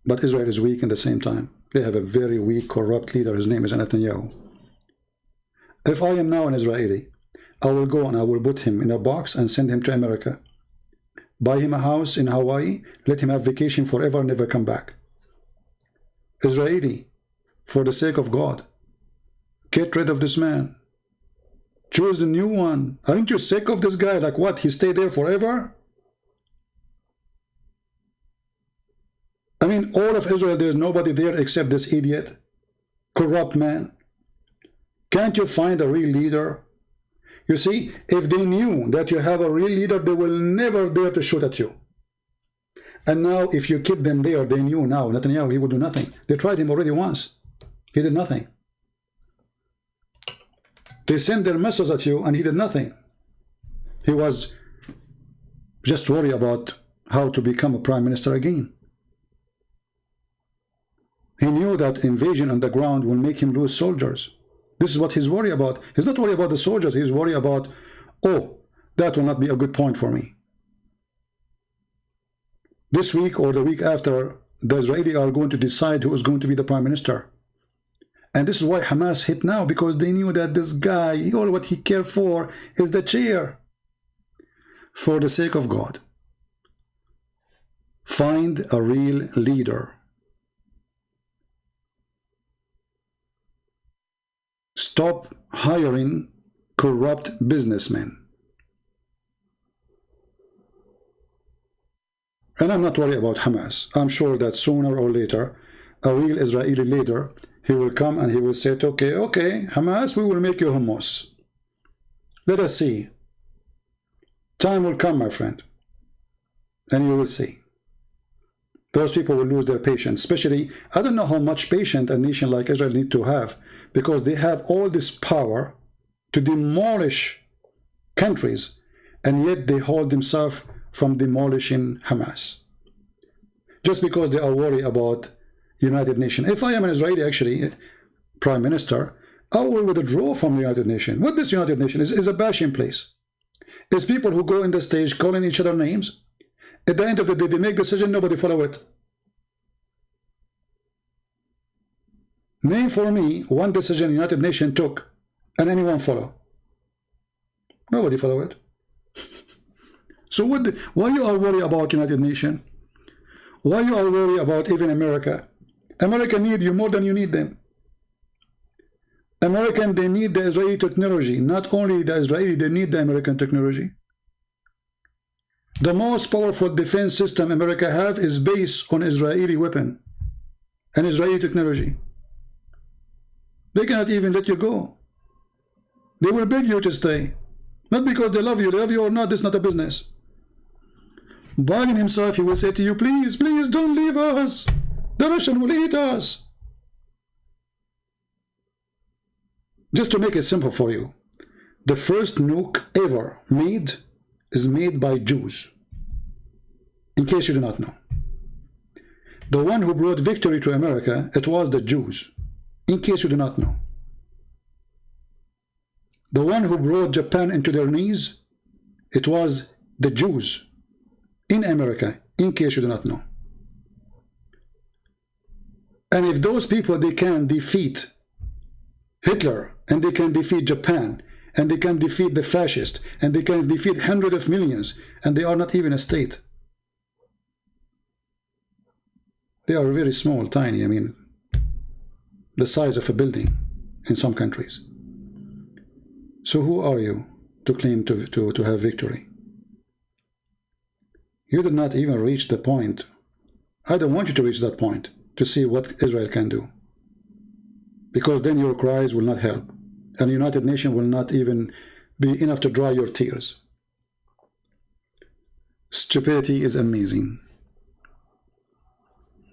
But Israel is weak at the same time. They have a very weak, corrupt leader. His name is Netanyahu. If I am now an Israeli, I will go and I will put him in a box and send him to America. Buy him a house in Hawaii, let him have vacation forever, never come back. Israeli, for the sake of God, get rid of this man. Choose the new one. Aren't you sick of this guy? Like what? He stay there forever? I mean, all of Israel, there's nobody there except this idiot, corrupt man. Can't you find a real leader? You see, if they knew that you have a real leader, they will never dare to shoot at you. And now, if you keep them there, they knew now, Netanyahu, he would do nothing. They tried him already once. He did nothing. They sent their missiles at you, and he did nothing. He was just worried about how to become a prime minister again. He knew that invasion on the ground will make him lose soldiers. This is what he's worried about. He's not worried about the soldiers. He's worried about, oh, that will not be a good point for me. This week or the week after, the Israelis are going to decide who is going to be the prime minister. And this is why Hamas hit now, because they knew that this guy, all what he cared for is the chair. For the sake of God, find a real leader. Stop hiring corrupt businessmen. And I'm not worried about Hamas. I'm sure that sooner or later, a real Israeli leader, he will come and he will say, okay, Hamas, we will make you hummus. Let us see. Time will come, my friend, and you will see. Those people will lose their patience. Especially, I don't know how much patience a nation like Israel need to have, because they have all this power to demolish countries, and yet they hold themselves from demolishing Hamas. Just because they are worried about United Nations. If I am an Israeli, actually, Prime Minister, I will withdraw from the United Nations. What this United Nations is a bashing place. It's people who go in the stage calling each other names. At the end of the day, they make decision, nobody follow it. Name for me one decision United Nations took and anyone follow. Nobody follow it. So why you are worried about United Nations? Why you are worried about even America? America need you more than you need them. American, they need the Israeli technology. Not only the Israeli, they need the American technology. The most powerful defense system America have is based on Israeli weapon and Israeli technology. They cannot even let you go. They will beg you to stay. Not because they love you or not, this is not a business. Biden himself, he will say to you, please, please don't leave us. The Russian will eat us. Just to make it simple for you, the first nuke ever made is made by Jews. In case you do not know. The one who brought victory to America, it was the Jews. In case you do not know. The one who brought Japan into their knees, it was the Jews in America, in case you do not know. And if those people, they can defeat Hitler, and they can defeat Japan, and they can defeat the fascists, and they can defeat hundreds of millions, and they are not even a state. They are very small, tiny, I mean, the size of a building in some countries. So who are you to claim to have victory? You did not even reach the point. I don't want you to reach that point to see what Israel can do. Because then your cries will not help. And the United Nations will not even be enough to dry your tears. Stupidity is amazing.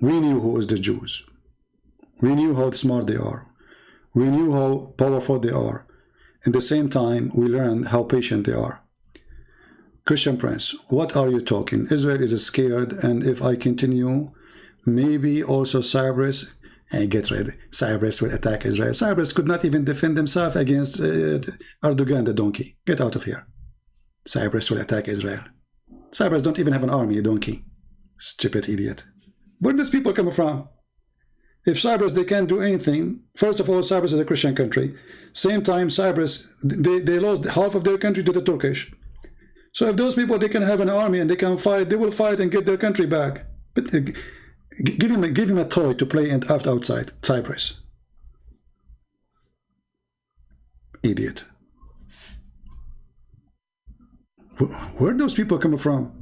We knew who is the Jews. We knew how smart they are. We knew how powerful they are. At the same time, we learned how patient they are. Christian Prince, what are you talking? Israel is scared, and if I continue, maybe also Cyprus, and get ready, Cyprus will attack Israel. Cyprus could not even defend themselves against Erdogan, the donkey. Get out of here. Cyprus will attack Israel. Cyprus don't even have an army, donkey. Stupid idiot. Where do these people come from? If Cyprus, they can't do anything. First of all, Cyprus is a Christian country. Same time, Cyprus, they lost half of their country to the Turkish. So if those people, they can have an army and they can fight, they will fight and get their country back. But give him a toy to play and act outside Cyprus. Idiot. Where those people coming from?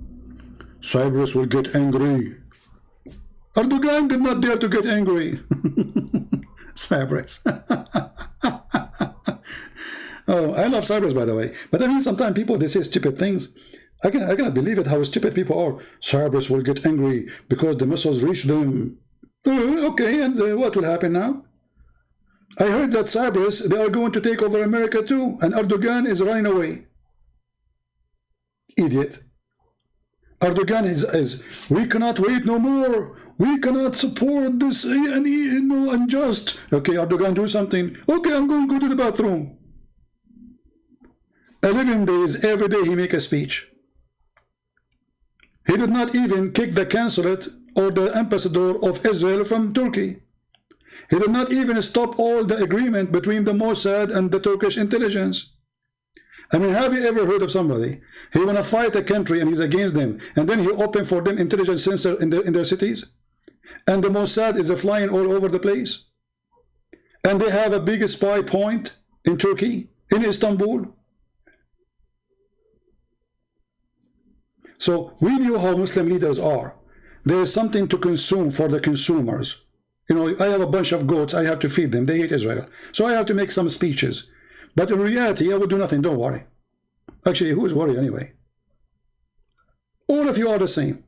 Cyprus will get angry. Erdogan did not dare to get angry. Cyprus. Oh, I love Cyprus, by the way. But I mean, sometimes people, they say stupid things. I cannot believe it, how stupid people are. Cyprus will get angry because the missiles reach them. Okay, and what will happen now? I heard that Cyprus, they are going to take over America too, and Erdogan is running away. Idiot. Erdogan is we cannot wait no more. We cannot support this unjust. Okay, Erdogan, do something. Okay, I'm going to go to the bathroom. 11 days, every day he make a speech. He did not even kick the consulate or the ambassador of Israel from Turkey. He did not even stop all the agreement between the Mossad and the Turkish intelligence. I mean, have you ever heard of somebody? He want to fight a country and he's against them, and then he open for them intelligence center in their cities, and the Mossad is flying all over the place, and they have a big spy point in Turkey, in Istanbul. So we knew how Muslim leaders are. There is something to consume for the consumers. You know, I have a bunch of goats, I have to feed them, they hate Israel. So I have to make some speeches. But in reality, I will do nothing, don't worry. Actually, who's worried anyway? All of you are the same.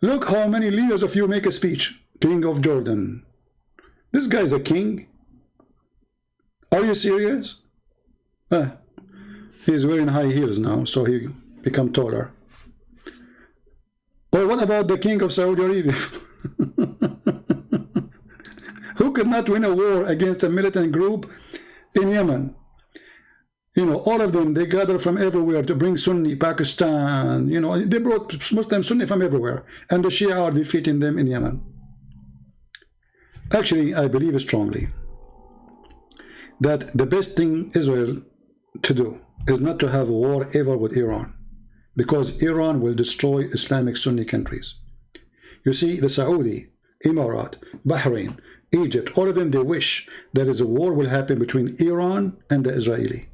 Look how many leaders of you make a speech. King of Jordan. This guy is a king. Are you serious? He's wearing high heels now, so he become taller. Or what about the king of Saudi Arabia? Who could not win a war against a militant group in Yemen? You know, all of them, they gather from everywhere to bring Sunni, Pakistan, you know, they brought Muslim Sunni from everywhere. And the Shia are defeating them in Yemen. Actually, I believe strongly that the best thing Israel to do is not to have a war ever with Iran, because Iran will destroy Islamic Sunni countries. You see, the Saudi, Emirat, Bahrain, Egypt, all of them, they wish there is a war will happen between Iran and the Israeli.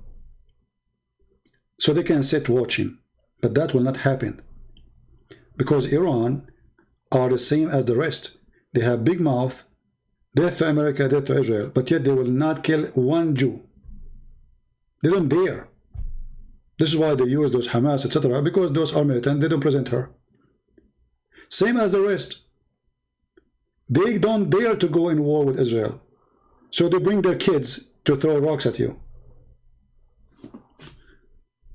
So they can sit watching, but that will not happen, because Iran are the same as the rest. They have big mouth, death to America, death to Israel, but yet they will not kill one Jew. They don't dare. This is why they use those Hamas, etc., because those are militant, they don't present her. Same as the rest. They don't dare to go in war with Israel. So they bring their kids to throw rocks at you.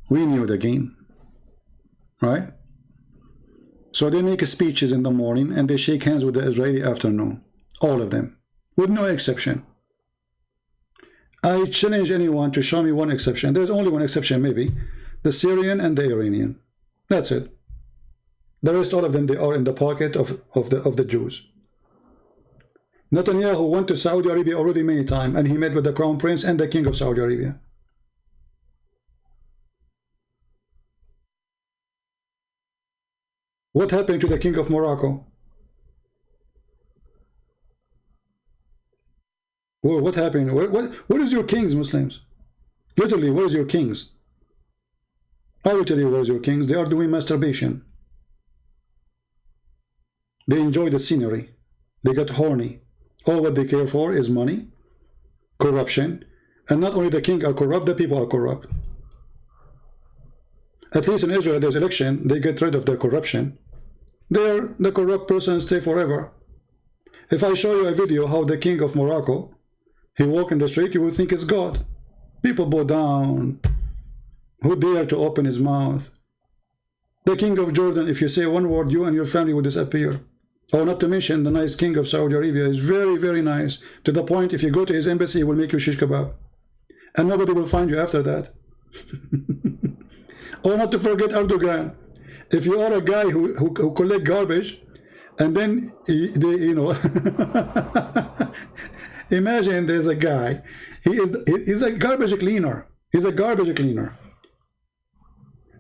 We knew the game, right? So they make speeches in the morning and they shake hands with the Israeli afternoon. All of them, with no exception. I challenge anyone to show me one exception. There's only one exception, maybe. The Syrian and the Iranian. That's it. The rest, all of them, they are in the pocket of the Jews. Netanyahu went to Saudi Arabia already many times, and he met with the Crown Prince and the King of Saudi Arabia. What happened to the King of Morocco? Well, what happened? What is your kings, Muslims? Literally, what is your kings? I will tell you what is your kings. They are doing masturbation. They enjoy the scenery. They get horny. All what they care for is money, corruption, and not only the king are corrupt, the people are corrupt. At least in Israel, there's election, they get rid of their corruption. There, the corrupt person stay forever. If I show you a video how the king of Morocco, he walk in the street, you will think it's God. People bow down. Who dare to open his mouth? The king of Jordan, if you say one word, you and your family will disappear. Oh, not to mention the nice king of Saudi Arabia is very, very nice. To the point, if you go to his embassy, he will make you shish kebab. And nobody will find you after that. Oh, not to forget Erdogan. If you are a guy who collect garbage, and then, you know, imagine there's a guy, he's a garbage cleaner. He's a garbage cleaner.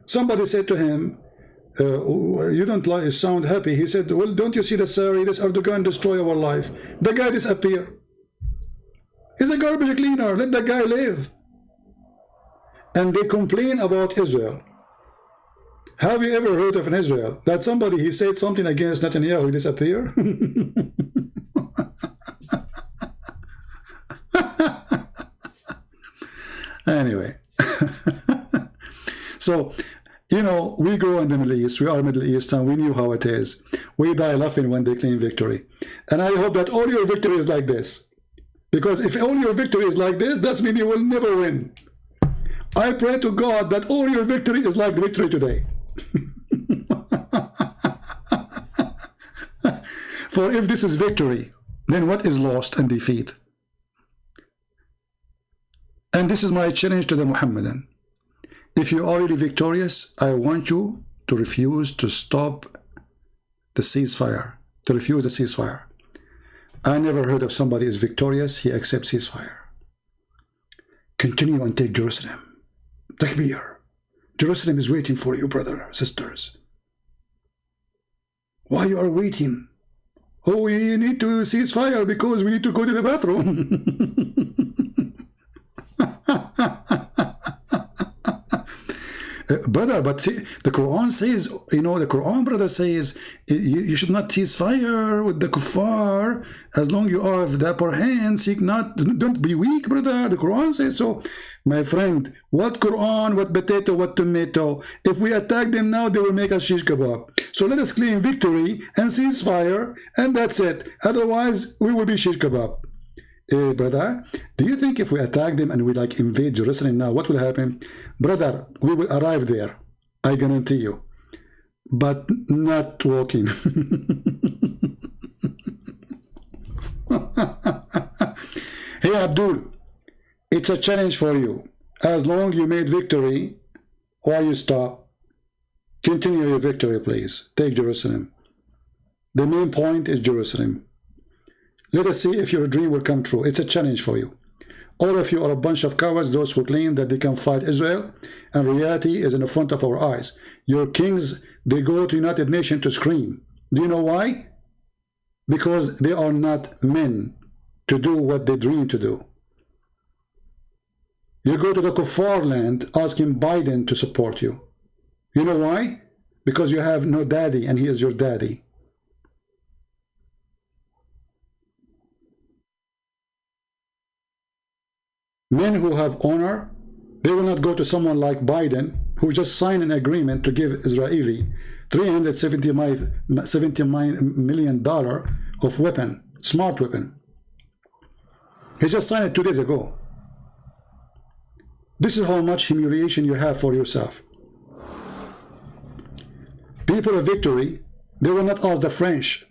Somebody said to him, you don't sound happy. He said, well, don't you see the salary? This Erdogan destroy our life. The guy disappear. He's a garbage cleaner. Let the guy live. And they complain about Israel. Have you ever heard of an Israel that somebody, he said something against Netanyahu, he disappear? Anyway. So, you know, we grow in the Middle East. We are Middle East, and we knew how it is. We die laughing when they claim victory. And I hope that all your victory is like this. Because if all your victory is like this, that means you will never win. I pray to God that all your victory is like victory today. For if this is victory, then what is lost and defeat? And this is my challenge to the Muhammadan. If you are already victorious, I want you to refuse to stop the ceasefire, to refuse the ceasefire. I never heard of somebody is victorious, he accepts ceasefire. Continue and take Jerusalem. Takbir. Jerusalem is waiting for you, brother, sisters. Why you are waiting? Oh, we need to ceasefire because we need to go to the bathroom. Brother, but see, the Quran says, you know, the Quran, brother, says you should not cease fire with the kuffar as long you are of the upper hand. Seek not, don't be weak, brother. The Quran says so. My friend, what Quran, what potato, what tomato? If we attack them now, they will make us shish kebab. So let us claim victory and cease fire, and that's it. Otherwise, we will be shish kebab. Brother, do you think if we attack them and we like invade Jerusalem now, what will happen? Brother, we will arrive there, I guarantee you, but not walking. Hey Abdul, it's a challenge for you. As long you made victory, why you stop? Continue your victory, please. Take Jerusalem. The main point is Jerusalem. Let us see if your dream will come true. It's a challenge for you. All of you are a bunch of cowards, those who claim that they can fight Israel, and reality is in the front of our eyes. Your kings, they go to United Nations to scream. Do you know why? Because they are not men to do what they dream to do. You go to the kuffar land asking Biden to support you. You know why? Because you have no daddy and he is your daddy. Men who have honor, they will not go to someone like Biden, who just signed an agreement to give Israeli $370 million of weapon, smart weapon. He just signed it 2 days ago. This is how much humiliation you have for yourself. People of victory, they will not ask the French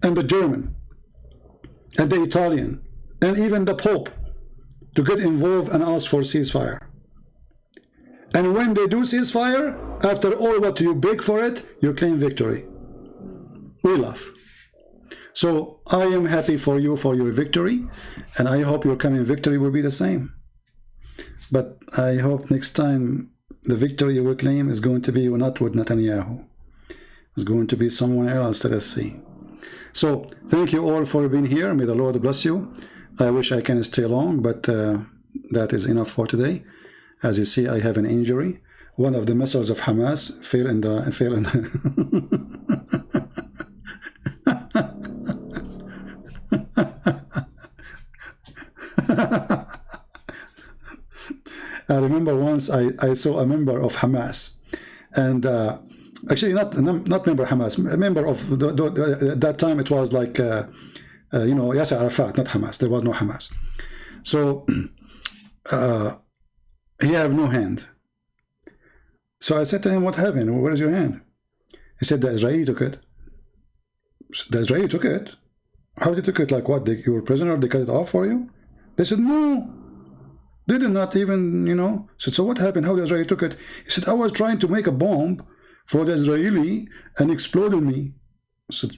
and the German and the Italian and even the Pope to get involved and ask for ceasefire. And when they do ceasefire, after all what you beg for it, you claim victory. We laugh. So I am happy for you for your victory, and I hope your coming victory will be the same. But I hope next time the victory you will claim is going to be not with Netanyahu. It's going to be someone else. Let us see. So thank you all for being here. May the Lord bless you. I wish I can stay long, but that is enough for today. As you see, I have an injury. One of the missiles of Hamas fell in the I remember once I saw a member of Hamas, and actually not member Hamas, a member of that time it was like you know, Yasser Arafat, not Hamas. There was no Hamas. So he have no hand. So I said to him, what happened? Where is your hand? He said, the Israeli took it. The Israeli took it? How did they took it? Like what? You were a prisoner? They cut it off for you? They said, no. They did not even, you know. I said, so what happened? How the Israeli took it? He said, I was trying to make a bomb for the Israeli and exploded me. I said,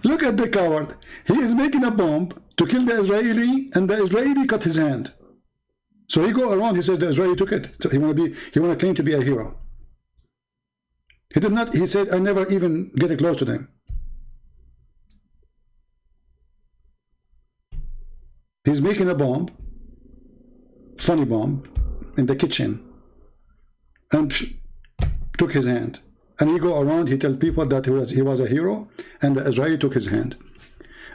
look at the coward. He is making a bomb to kill the Israeli, and the Israeli cut his hand. So he go around, he says the Israeli took it. So he want to claim to be a hero. He did not, he said, I never even get close to them. He's making a bomb, funny bomb, in the kitchen, and took his hand. And he go around, he tell people that he was a hero, and the Israeli took his hand.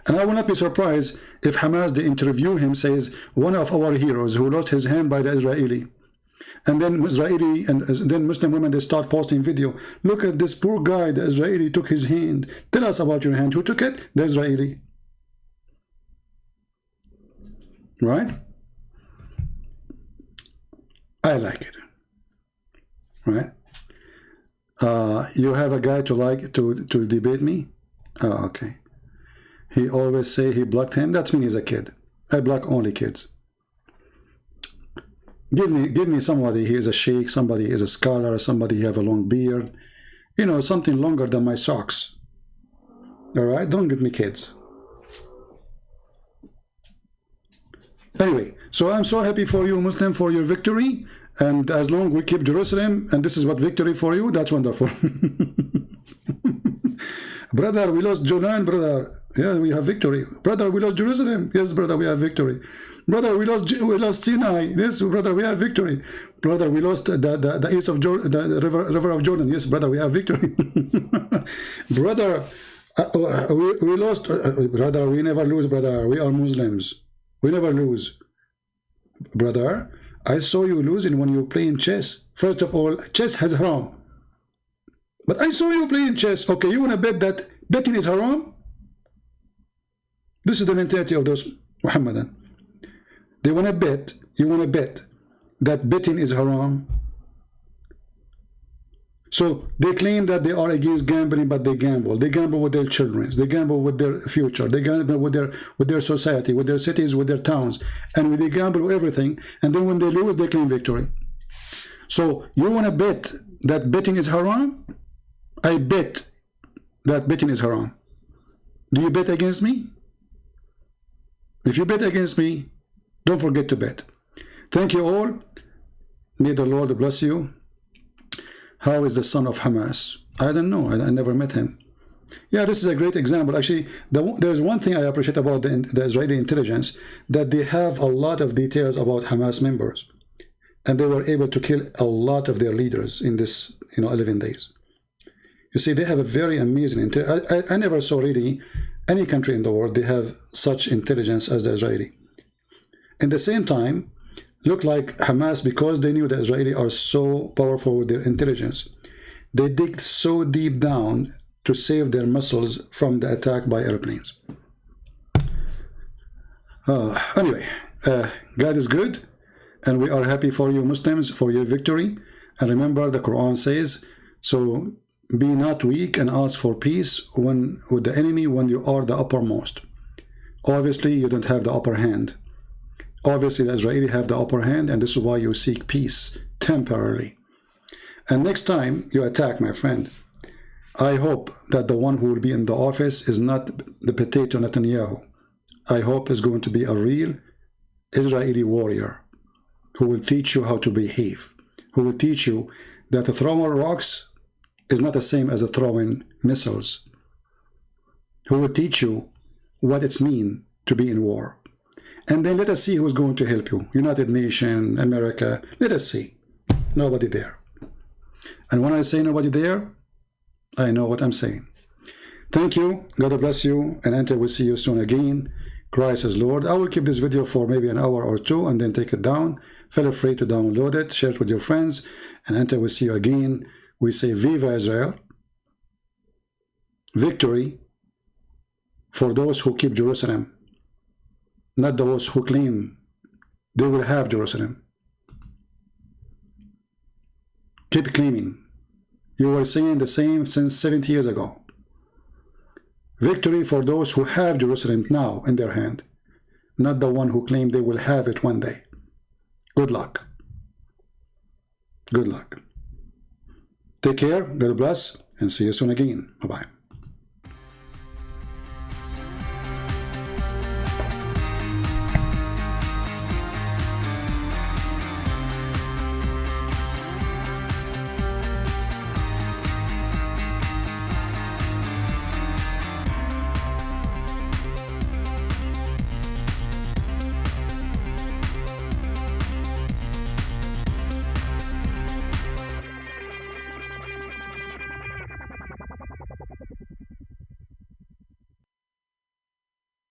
And I will not be surprised if Hamas, they interview him, says, one of our heroes who lost his hand by the Israeli. And then Israeli and then Muslim women, they start posting video. Look at this poor guy, the Israeli took his hand. Tell us about your hand. Who took it? The Israeli. Right? I like it. Right? You have a guy to debate me? Oh, okay. He always say he blocked him. That means he's a kid. I block only kids. Give me somebody. He is a sheikh. Somebody is a scholar. Somebody have a long beard. You know, something longer than my socks. All right. Don't give me kids. Anyway, so I'm so happy for you, Muslim, for your victory. And as long as we keep Jerusalem, and this is what victory for you, that's wonderful. Brother, we lost Jordan, brother. Yeah, we have victory. Brother, we lost Jerusalem. Yes, brother, we have victory. Brother, we lost Sinai. Yes, brother, we have victory. Brother, we lost the east of Jordan, the river of Jordan. Yes, brother, we have victory. Brother, we lost. Brother, we never lose, brother. We are Muslims. We never lose. Brother, I saw you losing when you playing chess. First of all, chess has haram. But I saw you playing chess. Okay, you want to bet that betting is haram? This is the mentality of those Muhammadan. They want to bet, you want to bet that betting is haram. So they claim that they are against gambling, but they gamble. They gamble with their children. They gamble with their future. They gamble with their society, with their cities, with their towns. And they gamble with everything. And then when they lose, they claim victory. So you want to bet that betting is haram? I bet that betting is haram. Do you bet against me? If you bet against me, don't forget to bet. Thank you all. May the Lord bless you. How is the son of Hamas? I don't know. I never met him. Yeah, this is a great example. Actually, there's one thing I appreciate about the Israeli intelligence, that they have a lot of details about Hamas members. And they were able to kill a lot of their leaders in this 11 days. You see, they have a very amazing intelligence. I never saw really any country in the world, they have such intelligence as the Israeli. At the same time, look like Hamas, because they knew the Israeli are so powerful with their intelligence, they dig so deep down to save their missiles from the attack by airplanes. Anyway, God is good, and we are happy for you Muslims, for your victory. And remember, the Quran says, so be not weak and ask for peace with the enemy when you are the uppermost. Obviously, you don't have the upper hand. Obviously, the Israeli have the upper hand, and this is why you seek peace temporarily. And next time you attack, my friend, I hope that the one who will be in the office is not the potato Netanyahu. I hope is going to be a real Israeli warrior who will teach you how to behave, who will teach you that throwing rocks is not the same as throwing missiles, who will teach you what it's mean to be in war. And then let us see who's going to help you. United Nations, America, let us see. Nobody there. And when I say nobody there, I know what I'm saying. Thank you. God bless you. And until we see you soon again, Christ is Lord. I will keep this video for maybe an hour or two and then take it down. Feel free to download it, share it with your friends. And until we see you again, we say Viva Israel. Victory for those who keep Jerusalem, not those who claim they will have Jerusalem. Keep claiming. You were saying the same since 70 years ago. Victory for those who have Jerusalem now in their hand, not the one who claim they will have it one day. Good luck. Good luck. Take care, God bless, and see you soon again. Bye-bye.